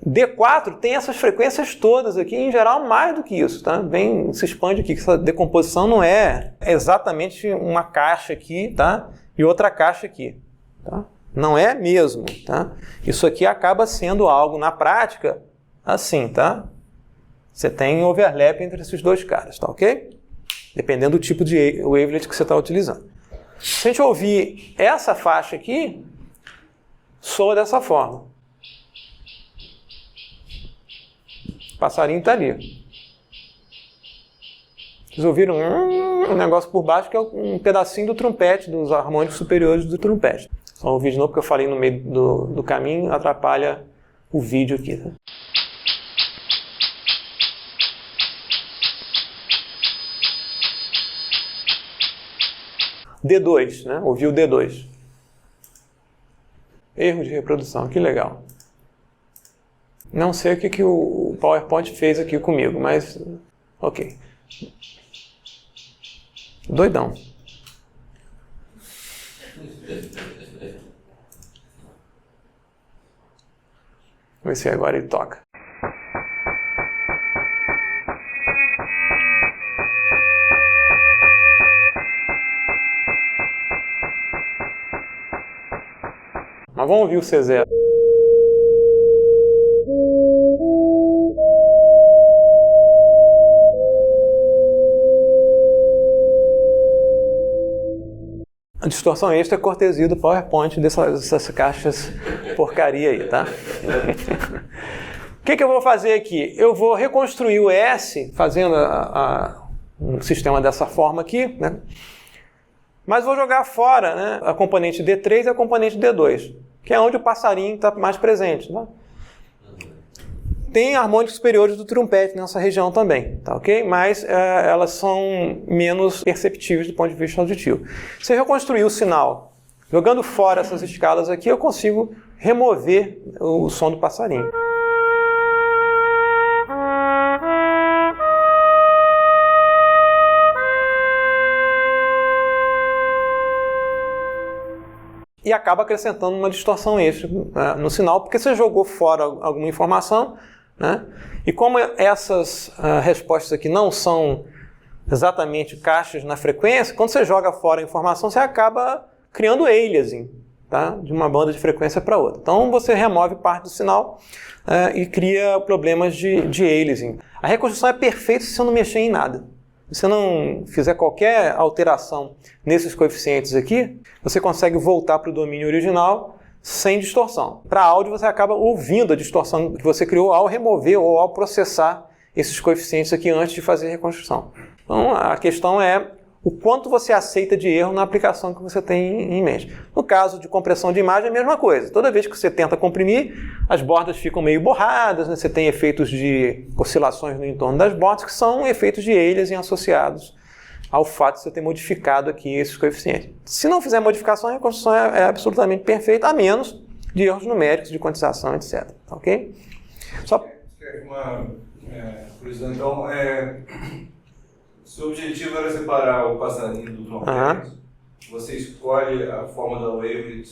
D4 tem essas frequências todas aqui, em geral mais do que isso, tá? Bem, se expande aqui, que essa decomposição não é exatamente uma caixa aqui, tá? E outra caixa aqui, tá? Não é mesmo, tá? Isso aqui acaba sendo algo, na prática, assim, tá? Você tem overlap entre esses dois caras, tá ok? Dependendo do tipo de wavelet que você está utilizando. Se a gente ouvir essa faixa aqui, soa dessa forma. O passarinho está ali. Vocês ouviram um negócio por baixo que é um pedacinho do trompete, dos harmônicos superiores do trompete. Só ouvir de novo porque eu falei no meio do caminho, atrapalha o vídeo aqui. Tá? D2, né? Ouviu o D2. Erro de reprodução, que legal. Não sei o que o PowerPoint fez aqui comigo, mas ok. Doidão. Vamos ver se agora ele toca. Mas vamos ouvir o C0. A distorção extra é cortesia do PowerPoint dessas caixas porcaria aí, tá? O que eu vou fazer aqui? Eu vou reconstruir o S, fazendo um sistema dessa forma aqui, né? Mas vou jogar fora, né, a componente D3 e a componente D2, que é onde o passarinho está mais presente. Né? Tem harmônicos superiores do trompete nessa região também, tá ok? Mas elas são menos perceptíveis do ponto de vista auditivo. Se eu reconstruir o sinal, jogando fora essas escalas aqui, eu consigo remover o som do passarinho. E acaba acrescentando uma distorção extra no sinal, porque você jogou fora alguma informação, né? E como essas respostas aqui não são exatamente caixas na frequência, quando você joga fora a informação, você acaba criando aliasing, tá? De uma banda de frequência para outra. Então você remove parte do sinal e cria problemas de aliasing. A reconstrução é perfeita se você não mexer em nada. Se você não fizer qualquer alteração nesses coeficientes aqui, você consegue voltar para o domínio original sem distorção. Para áudio, você acaba ouvindo a distorção que você criou ao remover ou ao processar esses coeficientes aqui antes de fazer a reconstrução. Então, a questão é o quanto você aceita de erro na aplicação que você tem em mente. No caso de compressão de imagem, é a mesma coisa. Toda vez que você tenta comprimir, as bordas ficam meio borradas, né? Você tem efeitos de oscilações no entorno das bordas, que são efeitos de aliasing associados ao fato de você ter modificado aqui esses coeficientes. Se não fizer modificação, a reconstrução é absolutamente perfeita, a menos de erros numéricos, de quantização, etc. Ok? Só... curiosidade, então, se o objetivo era separar o passarinho do trompete, você escolhe a forma da wavelet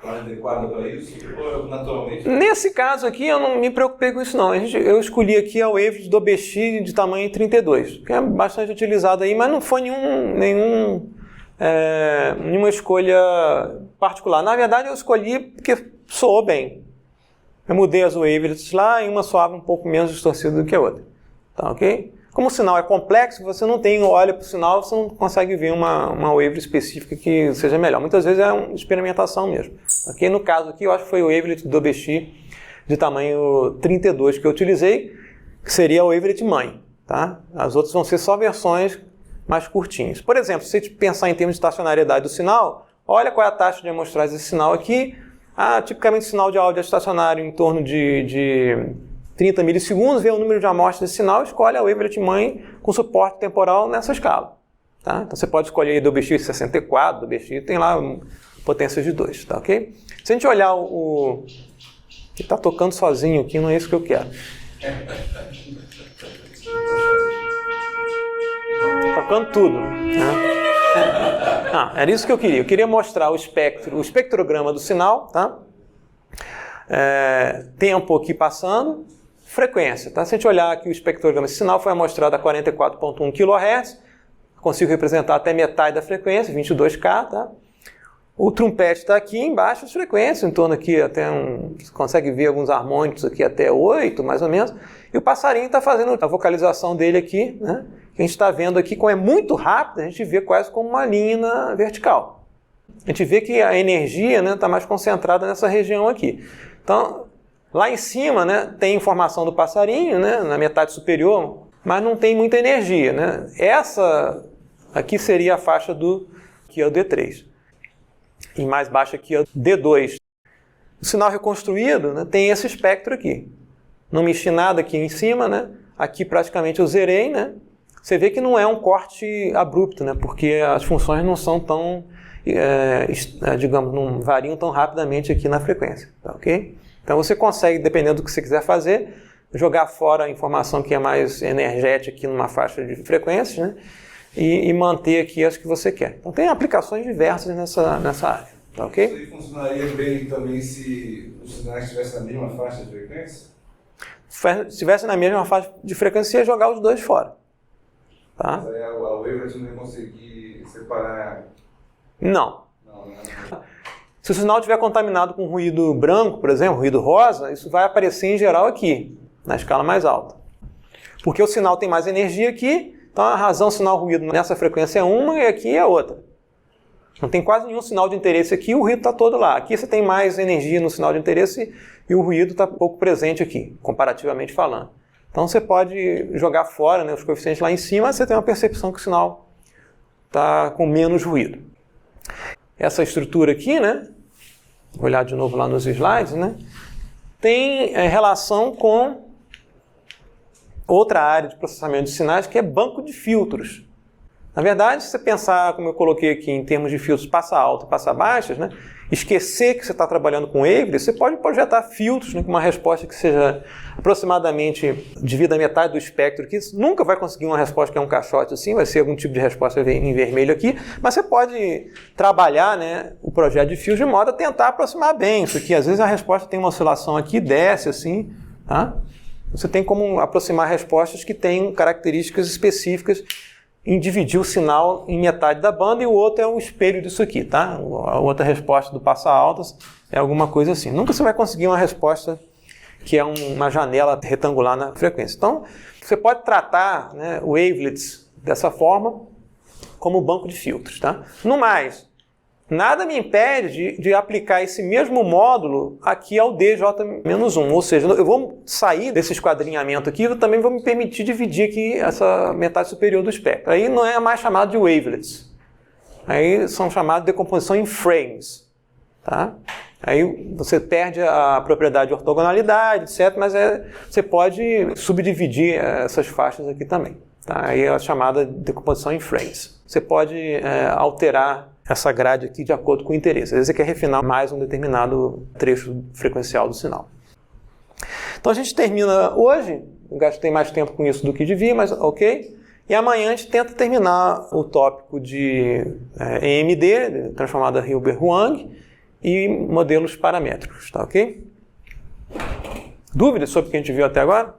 mais adequada para isso, ou naturalmente? Nesse caso aqui, eu não me preocupei com isso não. Eu escolhi aqui a wavelet do OBX de tamanho 32, que é bastante utilizado aí, mas não foi nenhuma escolha particular. Na verdade, eu escolhi porque soou bem. Eu mudei as wavelets lá e uma soava um pouco menos distorcida do que a outra. Tá, ok? Como o sinal é complexo, você não olha para o sinal, você não consegue ver uma wavelet específica que seja melhor. Muitas vezes é uma experimentação mesmo. Okay? No caso aqui, eu acho que foi o wavelet do OBX de tamanho 32 que eu utilizei, que seria a wavelet mãe. Tá? As outras vão ser só versões mais curtinhas. Por exemplo, se você pensar em termos de estacionariedade do sinal, olha qual é a taxa de amostragem desse sinal aqui. Tipicamente, o sinal de áudio é estacionário em torno de 30 milissegundos, vê o número de amostras desse sinal e escolhe a wavelet mãe com suporte temporal nessa escala. Tá? Então você pode escolher do OBX 64, do OBX, tem lá potências de 2, tá, ok? Se a gente olhar o... Ele está tocando sozinho aqui, não é isso que eu quero. Tocando tudo. Né? Era isso que eu queria. Eu queria mostrar o espectrograma do sinal, tá? Tempo aqui passando, frequência. Tá? Se a gente olhar aqui o espectrograma, esse sinal foi amostrado a 44.1 kHz, consigo representar até metade da frequência, 22K. Tá? O trompete está aqui em baixas frequências, em torno aqui até você consegue ver alguns harmônicos aqui até 8, mais ou menos. E o passarinho está fazendo a vocalização dele aqui, né? Que a gente está vendo aqui, como é muito rápido, a gente vê quase como uma linha na vertical. A gente vê que a energia está mais concentrada nessa região aqui. Então, lá em cima, né, tem informação do passarinho, né, na metade superior, mas não tem muita energia. Né? Essa aqui seria a faixa que é o D3. E mais baixa aqui é o D2. O sinal reconstruído, né, tem esse espectro aqui. Não mexi nada aqui em cima, né? Aqui praticamente eu zerei, né? Você vê que não é um corte abrupto, né? Porque as funções não são tão, digamos, não variam tão rapidamente aqui na frequência, tá, ok? Então você consegue, dependendo do que você quiser fazer, jogar fora a informação que é mais energética aqui numa faixa de frequências, né? E manter aqui as que você quer. Então tem aplicações diversas nessa área, tá, ok? Isso aí funcionaria bem também se os sinais estivessem na mesma faixa de frequência? Se estivesse na mesma faixa de frequência, você ia jogar os dois fora. Tá? Mas aí a wavelet não ia conseguir separar... Não. Se o sinal estiver contaminado com ruído branco, por exemplo, ruído rosa, isso vai aparecer em geral aqui, na escala mais alta. Porque o sinal tem mais energia aqui, então a razão sinal-ruído nessa frequência é uma e aqui é outra. Não tem quase nenhum sinal de interesse aqui, o ruído está todo lá. Aqui você tem mais energia no sinal de interesse e o ruído está pouco presente aqui, comparativamente falando. Então você pode jogar fora, né, os coeficientes lá em cima, você tem uma percepção que o sinal está com menos ruído. Essa estrutura aqui, né, vou olhar de novo lá nos slides, né, tem relação com outra área de processamento de sinais, que é banco de filtros. Na verdade, se você pensar, como eu coloquei aqui, em termos de filtros passa alto e passa baixas, né, esquecer que você está trabalhando com wavelet, você pode projetar filtros, né, com uma resposta que seja aproximadamente divida a metade do espectro, que nunca vai conseguir uma resposta que é um caixote assim, vai ser algum tipo de resposta em vermelho aqui, mas você pode trabalhar, né, o projeto de filtro de modo a tentar aproximar bem isso aqui. Às vezes a resposta tem uma oscilação aqui, desce assim, tá? Você tem como aproximar respostas que têm características específicas em dividir o sinal em metade da banda e o outro é o espelho disso aqui, tá? A outra resposta do passa altas é alguma coisa assim. Nunca você vai conseguir uma resposta que é uma janela retangular na frequência. Então, você pode tratar, né, wavelets dessa forma como banco de filtros, tá? No mais, nada me impede de aplicar esse mesmo módulo aqui ao DJ-1, ou seja, eu vou sair desse esquadrinhamento aqui e também vou me permitir dividir aqui essa metade superior do espectro. Aí não é mais chamado de wavelets. Aí são chamados de decomposição em frames. Tá? Aí você perde a propriedade de ortogonalidade, etc., mas você pode subdividir essas faixas aqui também. Tá? Aí é a chamada decomposição em frames. Você pode alterar essa grade aqui de acordo com o interesse. Às vezes você quer refinar mais um determinado trecho frequencial do sinal. Então a gente termina hoje, eu gastei mais tempo com isso do que devia, mas ok. E amanhã a gente tenta terminar o tópico de EMD, transformada Hilbert-Huang, e modelos paramétricos, tá ok? Dúvidas sobre o que a gente viu até agora?